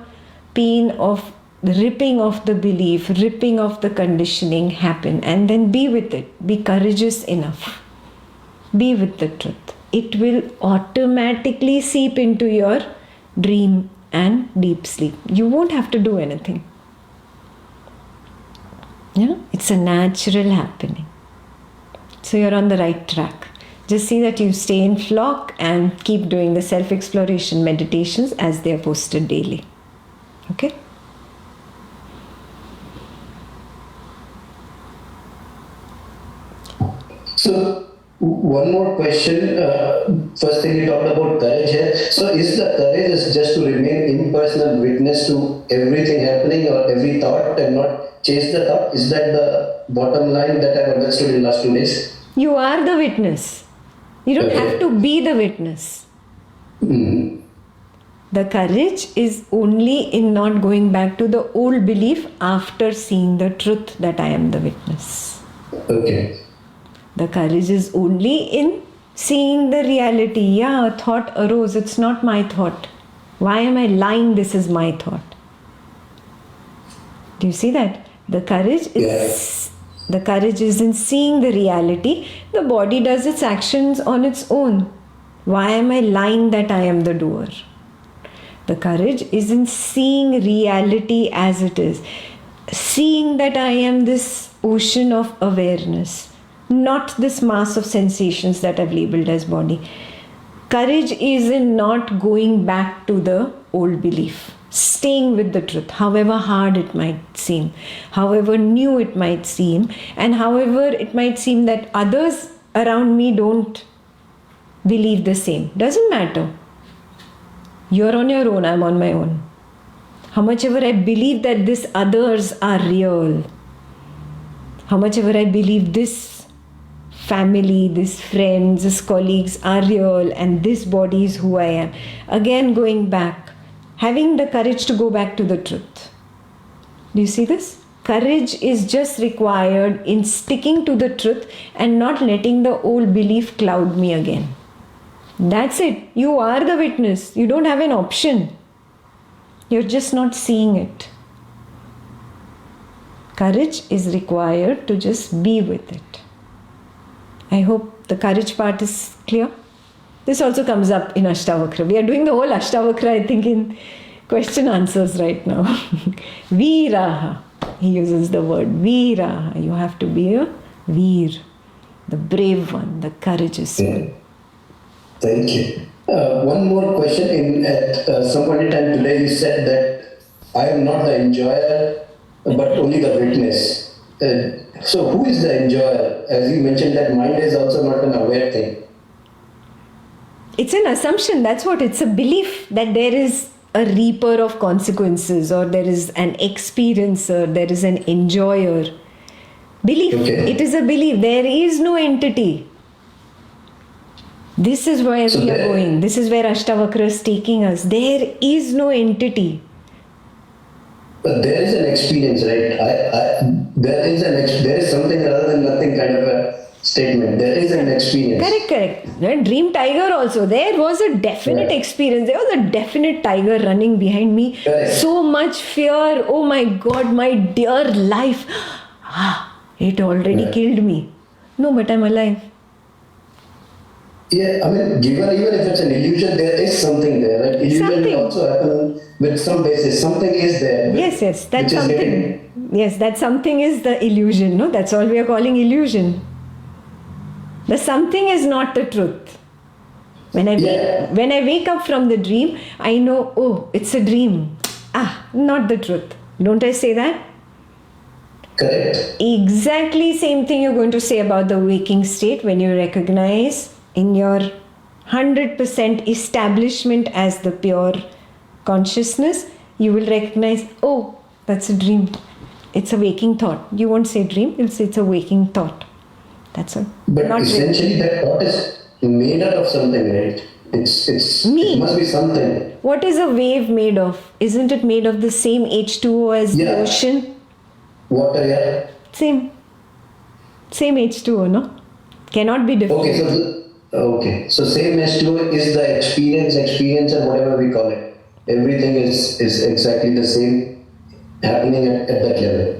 pain of the ripping of the belief, ripping of the conditioning happen, and then be with it. Be courageous enough. Be with the truth. It will automatically seep into your dream and deep sleep. You won't have to do anything. Yeah? It's a natural happening. So you're on the right track. Just see that you stay in flock and keep doing the self-exploration meditations as they are posted daily. Okay? So, one more question. First thing you talked about courage here. So is the courage is just to remain impersonal witness to everything happening or every thought and not chase the thought? Is that the bottom line that I've understood in the last 2 days? You are the witness. You don't have to be the witness. The courage is only in not going back to the old belief after seeing the truth that I am the witness. Okay. The courage is only in seeing the reality. Yeah, a thought arose. It's not my thought. Why am I lying? This is my thought. Do you see that? The courage is in seeing the reality. The body does its actions on its own. Why am I lying that I am the doer? The courage is in seeing reality as it is. Seeing that I am this ocean of awareness, not this mass of sensations that I've labeled as body. Courage is in not going back to the old belief. Staying with the truth, however hard it might seem, however new it might seem, and however it might seem that others around me don't believe the same. Doesn't matter. You're on your own, I'm on my own. How much ever I believe that these others are real, how much ever I believe this family, these friends, these colleagues are real, and this body is who I am. Again, going back, having the courage to go back to the truth. Do you see this? Courage is just required in sticking to the truth and not letting the old belief cloud me again. That's it. You are the witness. You don't have an option. You're just not seeing it. Courage is required to just be with it. I hope the courage part is clear. This also comes up in Ashtavakra. We are doing the whole Ashtavakra, I think, in question answers right now. Veeraha. He uses the word Veeraha. You have to be a Veer, the brave one, the courageous one. Thank you. One more question. At some point in time today, you said that I am not the enjoyer, but only the witness. So who is the enjoyer? As you mentioned, that mind is also not an aware thing. It's an assumption. That's what. It's a belief that there is a reaper of consequences, or there is an experiencer, there is an enjoyer. Belief. Okay. It is a belief. There is no entity. This is where we are going. This is where Ashtavakra is taking us. There is no entity. But there is an experience, right? There is something rather than nothing kind of a statement. There is an experience. Correct. And Dream Tiger also. There was a definite experience. There was a definite tiger running behind me. Correct. So much fear. Oh my God, my dear life. It already killed me. No, but I'm alive. Yeah, I mean, even if it's an illusion, there is something there. Right? Illusion Something. also happen with some basis. Something is there. Yes, that's which is something. getting- Yes, that something is the illusion. No, that's all we are calling illusion. The something is not the truth. When I wake up from the dream, I know, oh, it's a dream. Not the truth. Don't I say that? Correct. Exactly same thing you're going to say about the waking state when you recognize in your 100% establishment as the pure consciousness. You will recognize, oh, that's a dream. It's a waking thought. You won't say dream, you'll say it's a waking thought. That's all. But Not essentially, that thought is made out of something, right? It must be something. What is a wave made of? Isn't it made of the same H2O as the ocean? Water, yeah. Same H2O, no? Cannot be different. So same H2O is the experience and whatever we call it. Everything is exactly the same happening at that level.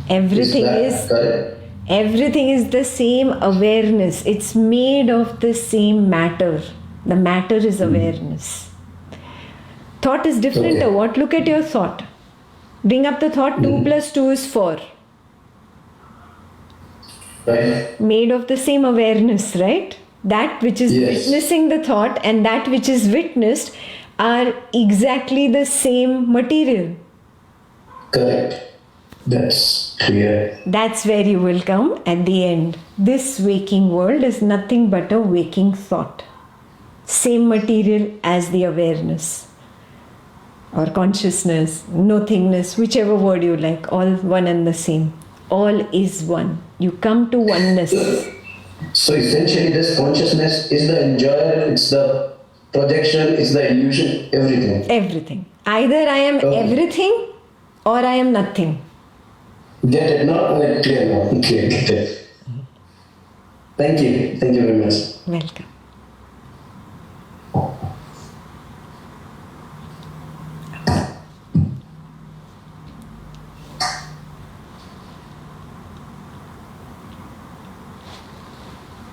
Everything Correct? Everything is the same awareness. It's made of the same matter. The matter is awareness. Thought is different. Okay. What? Look at your thought. Bring up the thought. 2 plus 2 is 4. Right. Made of the same awareness, right? That which is witnessing the thought and that which is witnessed are exactly the same material. Correct. That's clear. That's where you will come at the end. This waking world is nothing but a waking thought. Same material as the awareness or consciousness, nothingness, whichever word you like, all one and the same. All is one. You come to oneness. So essentially, this consciousness is the enjoyer, it's the projection, it's the illusion, everything. Everything. Either I am everything or I am nothing. Get it? No? Clear now. Clear. Get it. Thank you. Thank you very much. Welcome.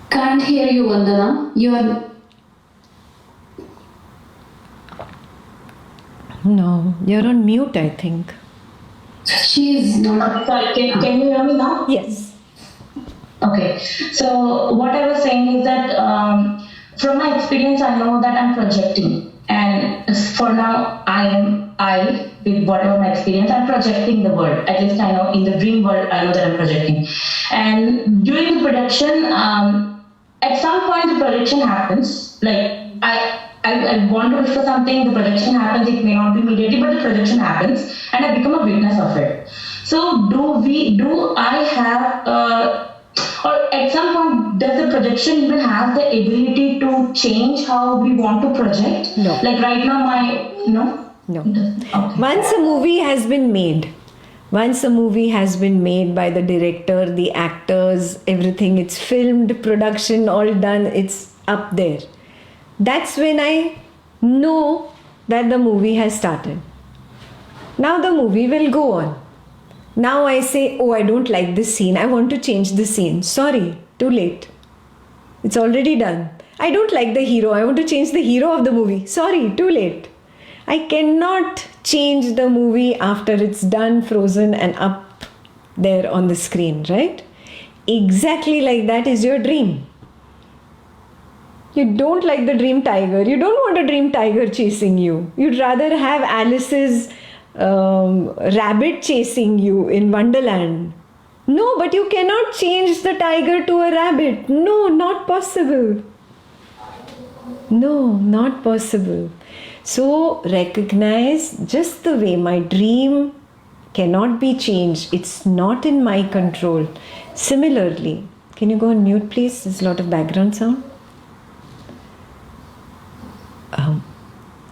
Can't hear you, Vandana. You are. No, you're on mute, I think. She is not. Sorry, can you hear me now? Yes. Okay. So what I was saying is that from my experience, I know that I'm projecting. And for now, I, with whatever my experience, I'm projecting the world. At least I know in the dream world, I know that I'm projecting. And during the production, at some point the projection happens. Like I want to wish for something, the projection happens. It may not be immediately, but the projection happens, and I become a witness of it. So do I have, or at some point, does the projection even have the ability to change how we want to project? No. Like right now, no? No. Okay. Once a movie has been made by the director, the actors, everything, it's filmed, production, all done, it's up there. That's when I know that the movie has started. Now the movie will go on. Now I say, oh, I don't like this scene. I want to change the scene. Sorry, too late. It's already done. I don't like the hero. I want to change the hero of the movie. Sorry, too late. I cannot change the movie after it's done, frozen and up there on the screen, right? Exactly like that is your dream. You don't like the dream tiger. You don't want a dream tiger chasing you. You'd rather have Alice's rabbit chasing you in Wonderland. No, but you cannot change the tiger to a rabbit. No, not possible. No, not possible. So recognize just the way my dream cannot be changed. It's not in my control. Similarly, can you go on mute please? There's a lot of background sound.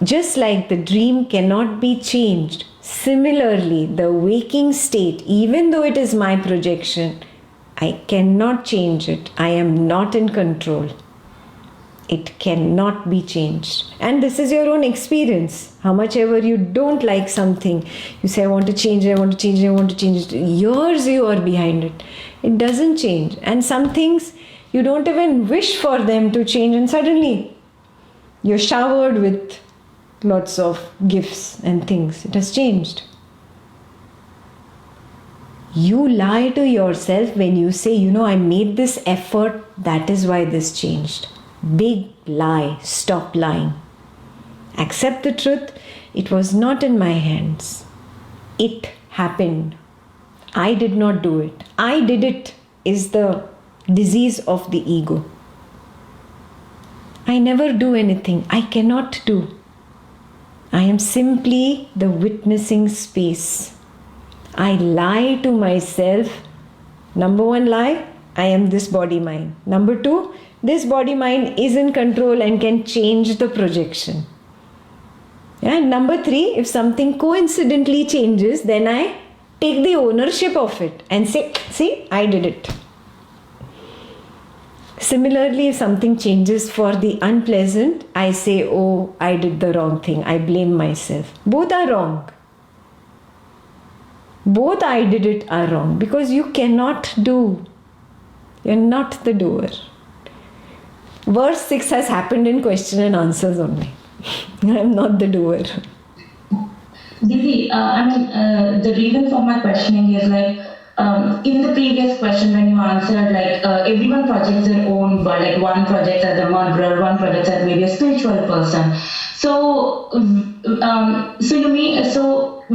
Just like the dream cannot be changed, similarly, the waking state, even though it is my projection, I cannot change it. I am not in control. It cannot be changed. And this is your own experience. How much ever you don't like something, you say, I want to change it, I want to change it, I want to change it. Years you are behind it. It doesn't change. And some things you don't even wish for them to change, and suddenly you're showered with lots of gifts and things. It has changed. You lie to yourself when you say, I made this effort, that is why this changed. Big lie. Stop lying. Accept the truth. It was not in my hands. It happened. I did not do it. I did it is the disease of the ego. I never do anything. I cannot do. I am simply the witnessing space. I lie to myself. Number one lie, I am this body mind. Number two, this body mind is in control and can change the projection. And number three, if something coincidentally changes, then I take the ownership of it and say, see, I did it. Similarly, if something changes for the unpleasant, I say, oh, I did the wrong thing. I blame myself. Both are wrong. Both I did it are wrong because you cannot do. You're not the doer. Verse 6 has happened in question and answers only. I'm not the doer. Didi, the reason for my questioning is in the previous question when you answered everyone projects their own world, like one projects as a murderer, one projects as maybe a spiritual person. So when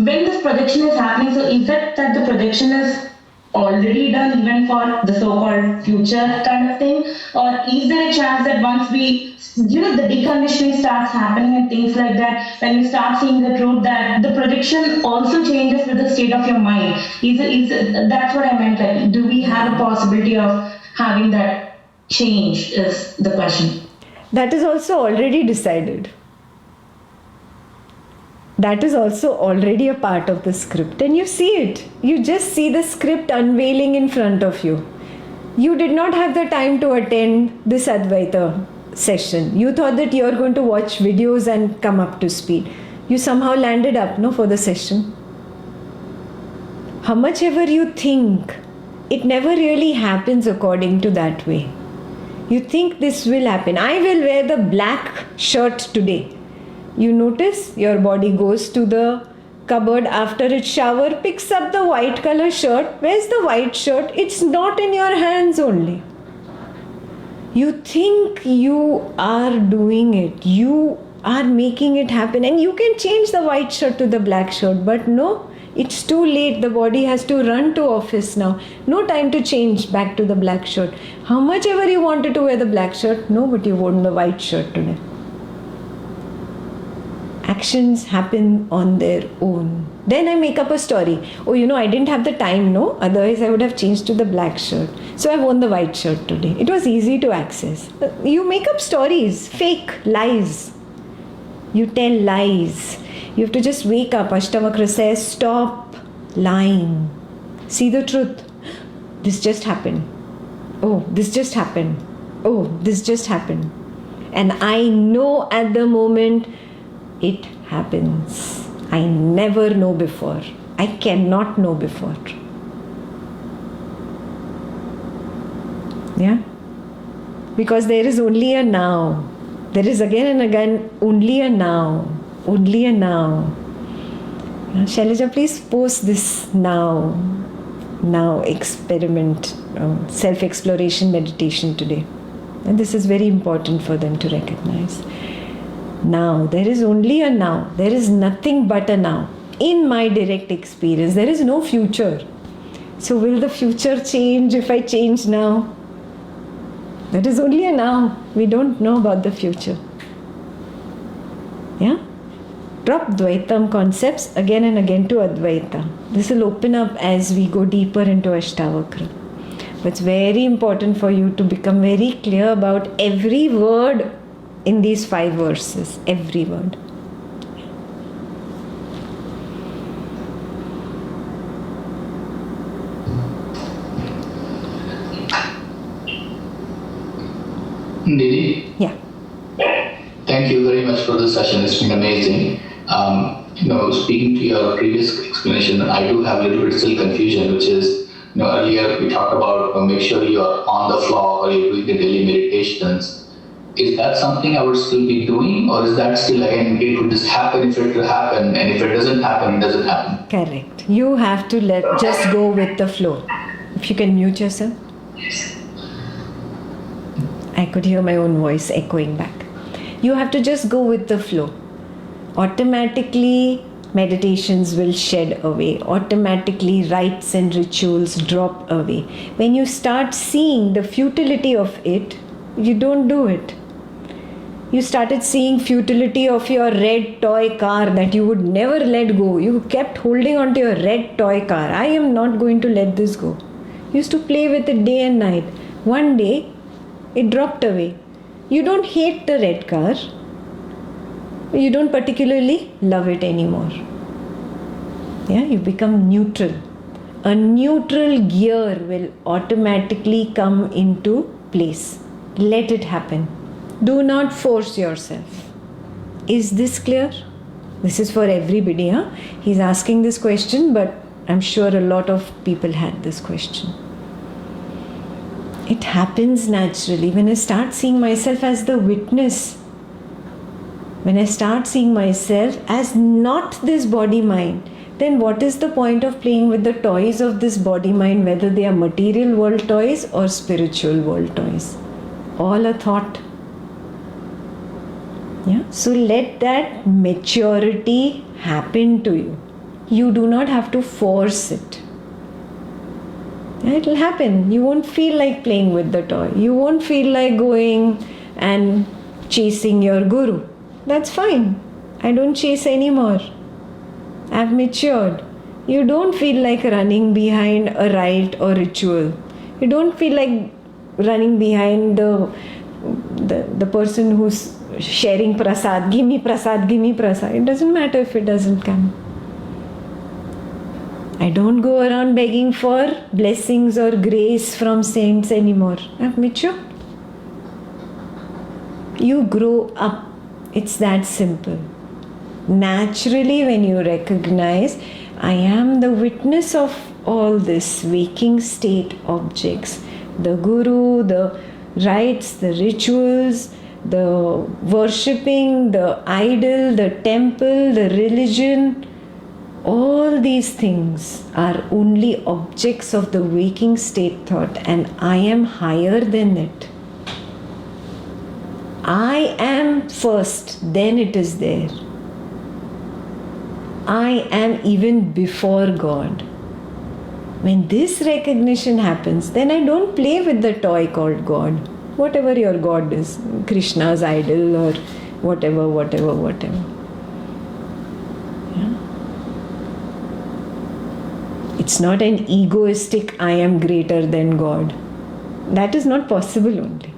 this projection is happening, so is it that the projection is already done even for the so-called future kind of thing, or is there a chance that once we, the deconditioning starts happening and things like that, when you start seeing the truth, that the projection also changes with the state of your mind? That's what I meant. Do we have a possibility of having that change? Is the question. That is also already decided. That is also already a part of the script, and you see it. You just see the script unveiling in front of you. You did not have the time to attend this Advaita session. You thought that you are going to watch videos and come up to speed. You somehow landed up, for the session. How much ever you think, it never really happens according to that way. You think this will happen. I will wear the black shirt today. You notice your body goes to the cupboard after its shower, picks up the white color shirt. Where's the white shirt? It's not in your hands only. You think you are doing it, you are making it happen, and you can change the white shirt to the black shirt, but no, it's too late. The body has to run to office now. No time to change back to the black shirt. How much ever you wanted to wear the black shirt, no, but you wore the white shirt today. Actions happen on their own. Then I make up a story. Oh, I didn't have the time, no? Otherwise I would have changed to the black shirt. So I worn the white shirt today. It was easy to access. You make up stories, fake lies. You tell lies. You have to just wake up. Ashtavakra says, stop lying. See the truth. This just happened. Oh, this just happened. Oh, this just happened. And I know at the moment it happens. I never know before. I cannot know before. Yeah? Because there is only a now. There is again and again only a now. Only a now. Shailaja, please post this now. Now experiment, self-exploration meditation today. And this is very important for them to recognize. Now, there is only a now. There is nothing but a now. In my direct experience, there is no future. So will the future change if I change now? There is only a now. We don't know about the future. Yeah? Drop Dvaitam concepts again and again to Advaita. This will open up as we go deeper into Ashtavakra. But it's very important for you to become very clear about every word in these 5 verses. Every word. Didi? Yeah. Thank you very much for this session. It's been amazing. Speaking to your previous explanation, I do have a little bit still confusion, which is, earlier we talked about make sure you're on the floor or you're doing the daily meditations. Is that something I would still be doing, or is that still, again, it would just happen if it will happen, and if it doesn't happen, it doesn't happen? Correct. You have to just go with the flow. If you can mute yourself. I could hear my own voice echoing back. You have to just go with the flow. Automatically, meditations will shed away. Automatically, rites and rituals drop away. When you start seeing the futility of it, you don't do it. You started seeing futility of your red toy car that you would never let go. You kept holding on to your red toy car. I am not going to let this go. You used to play with it day and night. One day, it dropped away. You don't hate the red car. You don't particularly love it anymore. Yeah, you become neutral. A neutral gear will automatically come into place. Let it happen. Do not force yourself. Is this clear? This is for everybody. Huh? He's asking this question, but I'm sure a lot of people had this question. It happens naturally. When I start seeing myself as the witness, when I start seeing myself as not this body-mind, then what is the point of playing with the toys of this body-mind, whether they are material world toys or spiritual world toys? All a thought. Yeah? So let that maturity happen to you. You do not have to force it. It will happen. You won't feel like playing with the toy. You won't feel like going and chasing your guru. That's fine. I don't chase anymore. I've matured. You don't feel like running behind a rite or ritual. You don't feel like running behind the person who's sharing prasad. Give me prasad, give me prasad. It doesn't matter if it doesn't come. I don't go around begging for blessings or grace from saints anymore. I've matured. You grow up. It's that simple. Naturally, when you recognize, I am the witness of all this waking state objects, the guru, the rites, the rituals, the worshipping, the idol, the temple, the religion, all these things are only objects of the waking state thought, and I am higher than it. I am first, then it is there. I am even before God. When this recognition happens, then I don't play with the toy called God. Whatever your God is, Krishna's idol or whatever. Yeah? It's not an egoistic I am greater than God. That is not possible only.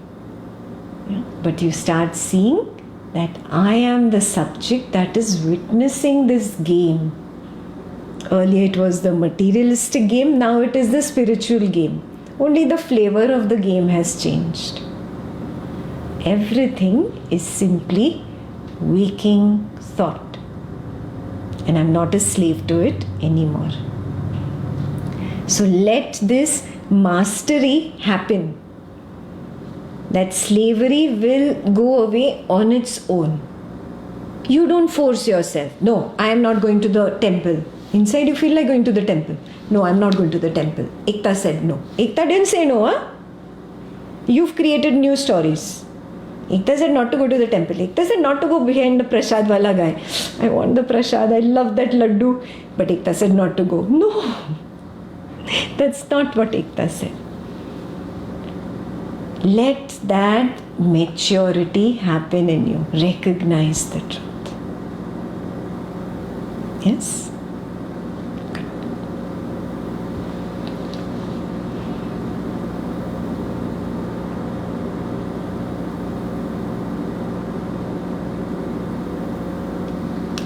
Yeah? But you start seeing that I am the subject that is witnessing this game. Earlier it was the materialistic game, now it is the spiritual game. Only the flavor of the game has changed. Everything is simply waking thought. And I'm not a slave to it anymore. So let this mastery happen. That slavery will go away on its own. You don't force yourself. No, I am not going to the temple. Inside you feel like going to the temple. No, I'm not going to the temple. Ekta said no. Ekta didn't say no, huh? You've created new stories. Ekta said not to go to the temple. Ekta said not to go behind the prasad wala guy. I want the prasad. I love that laddu. But Ekta said not to go. No. That's not what Ekta said. Let that maturity happen in you. Recognize the truth. Yes?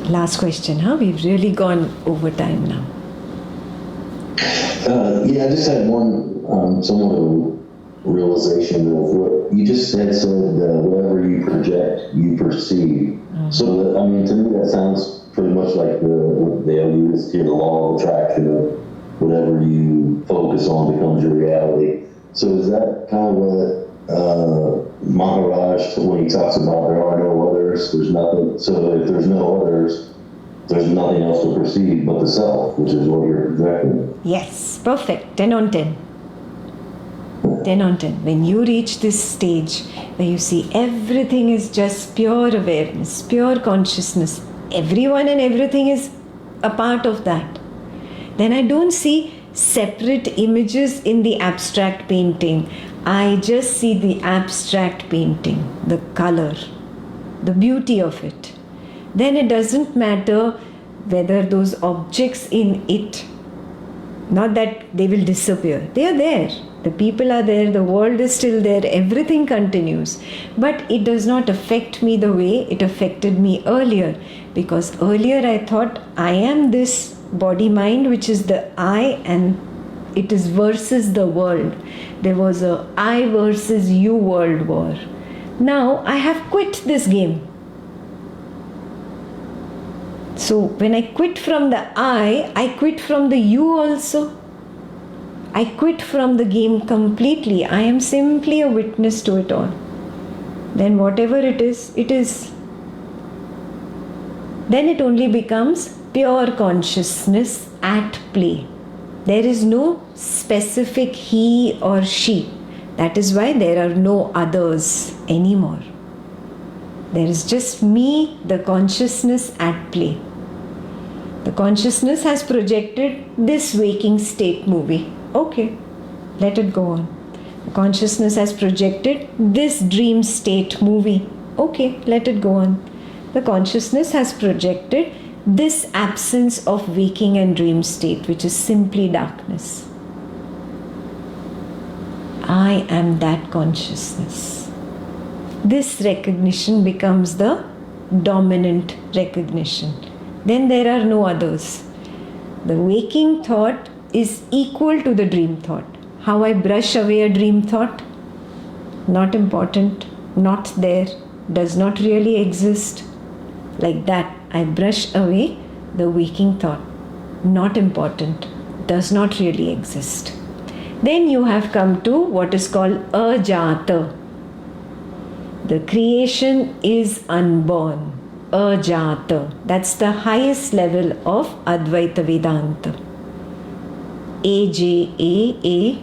Last question, huh? We've really gone over time now. I just had one somewhat of a realization of what you just said. Whatever you project, you perceive. Mm-hmm. So, to me, that sounds pretty much like what they'll use here, the law of attraction of whatever you focus on becomes your reality. So, is that kind of what Maharaj, when he talks about there are no others, there's nothing. So, if there's no others, there's nothing else to perceive but the self, which is what you're projecting. Yes, perfect. 10 on 10. 10 on 10. When you reach this stage where you see everything is just pure awareness, pure consciousness, everyone and everything is a part of that, then I don't see separate images in the abstract painting. I just see the abstract painting, the color, the beauty of it. Then it doesn't matter whether those objects in it, not that they will disappear, they are there. The people are there, the world is still there, everything continues. But it does not affect me the way it affected me earlier. Because earlier I thought I am this body-mind, which is the I, and it is versus the world. There was a I versus you world war. Now I have quit this game. So when I quit from the I quit from the you also. I quit from the game completely. I am simply a witness to it all. Then whatever it is, it is. Then it only becomes pure consciousness at play. There is no specific he or she. That is why there are no others anymore. There is just me, the consciousness at play. The consciousness has projected this waking state movie. Okay, let it go on. The consciousness has projected this dream state movie. Okay, let it go on. The consciousness has projected this absence of waking and dream state, which is simply darkness. I am that consciousness. This recognition becomes the dominant recognition. Then there are no others. The waking thought is equal to the dream thought. How I brush away a dream thought? Not important, not there, does not really exist. Like that, I brush away the waking thought. Not important, does not really exist. Then you have come to what is called ajata. The creation is unborn. Ajata. That's the highest level of Advaita Vedanta. Ajata.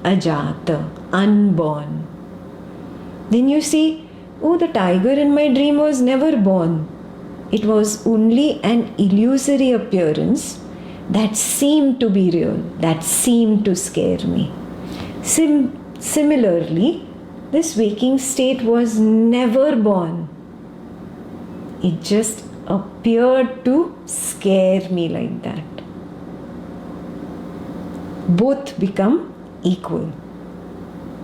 Ajata. Unborn. Then you see, oh, the tiger in my dream was never born. It was only an illusory appearance that seemed to be real, that seemed to scare me. Similarly, this waking state was never born. It just appeared to scare me like that. Both become equal.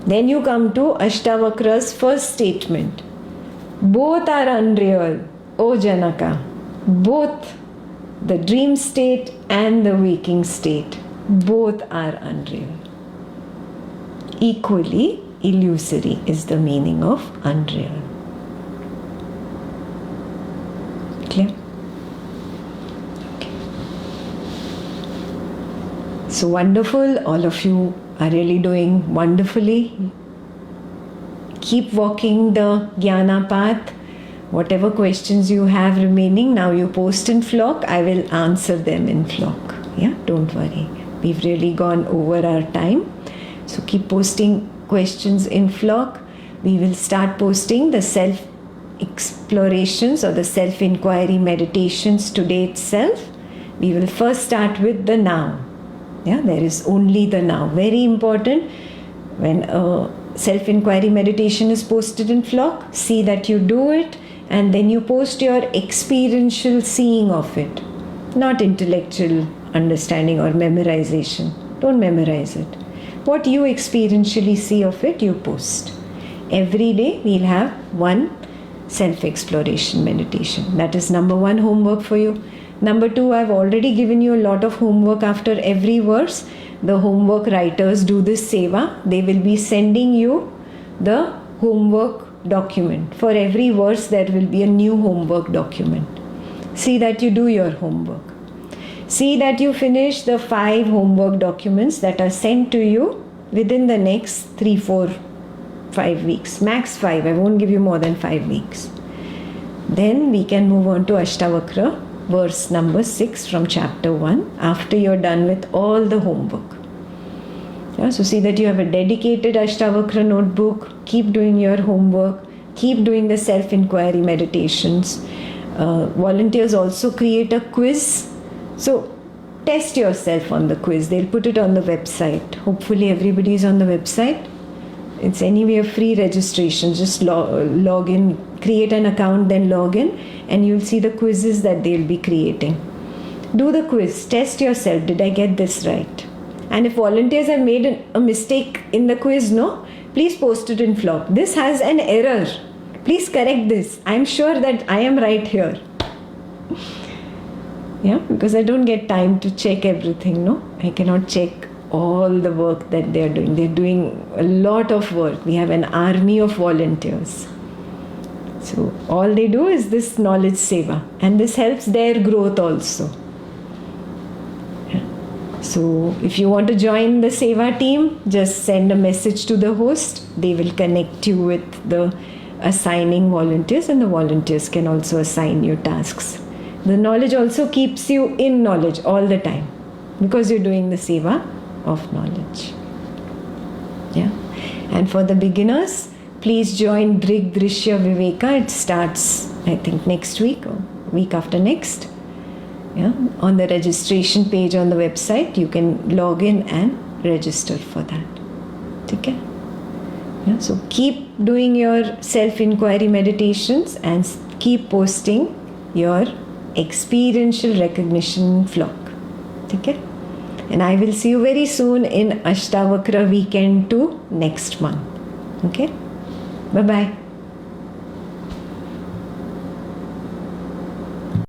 Then you come to Ashtavakra's first statement. Both are unreal, O Janaka. Both the dream state and the waking state, both are unreal. Equally illusory is the meaning of unreal. Clear? Okay. So wonderful. All of you are really doing wonderfully. Keep walking the Jnana path. Whatever questions you have remaining, now you post in flock. I will answer them in flock. Yeah, don't worry. We've really gone over our time. So keep posting questions in flock. We will start posting the self-explorations or the self-inquiry meditations today itself. We will first start with the now. Yeah, there is only the now. Very important. When a self-inquiry meditation is posted in flock, see that you do it, and then you post your experiential seeing of it, not intellectual understanding or memorization. Don't memorize it. What you experientially see of it, you post. Every day we'll have one self-exploration meditation. That is number one homework for you. Number two, I've already given you a lot of homework after every verse. The homework writers do this seva. They will be sending you the homework document. For every verse there will be a new homework document. See that you do your homework. See that you finish the 5 homework documents that are sent to you within the next 3, 4, 5 weeks. Max 5. I won't give you more than 5 weeks. Then we can move on to Ashtavakra, verse number 6 from chapter 1, after you're done with all the homework. Yeah, so see that you have a dedicated Ashtavakra notebook. Keep doing your homework. Keep doing the self-inquiry meditations. Volunteers also create a quiz. So test yourself on the quiz. They'll put it on the website. Hopefully everybody is on the website. It's anyway a free registration. Just log in, create an account, then log in, and you'll see the quizzes that they'll be creating. Do the quiz. Test yourself. Did I get this right? And if volunteers have made a mistake in the quiz, no, please post it in flock. This has an error. Please correct this. I'm sure that I am right here. Yeah, because I don't get time to check everything, no? I cannot check all the work that they're doing. They're doing a lot of work. We have an army of volunteers. So all they do is this knowledge seva, and this helps their growth also. Yeah. So if you want to join the seva team, just send a message to the host. They will connect you with the assigning volunteers, and the volunteers can also assign you tasks. The knowledge also keeps you in knowledge all the time because you're doing the seva of knowledge. Yeah. And for the beginners, please join Drig Drishya Viveka. It starts, I think, next week or week after next. Yeah. On the registration page on the website, you can log in and register for that. Okay? Yeah. So keep doing your self-inquiry meditations and keep posting your experiential recognition flock. Okay? And I will see you very soon in Ashtavakra weekend 2 next month. Okay? Bye-bye.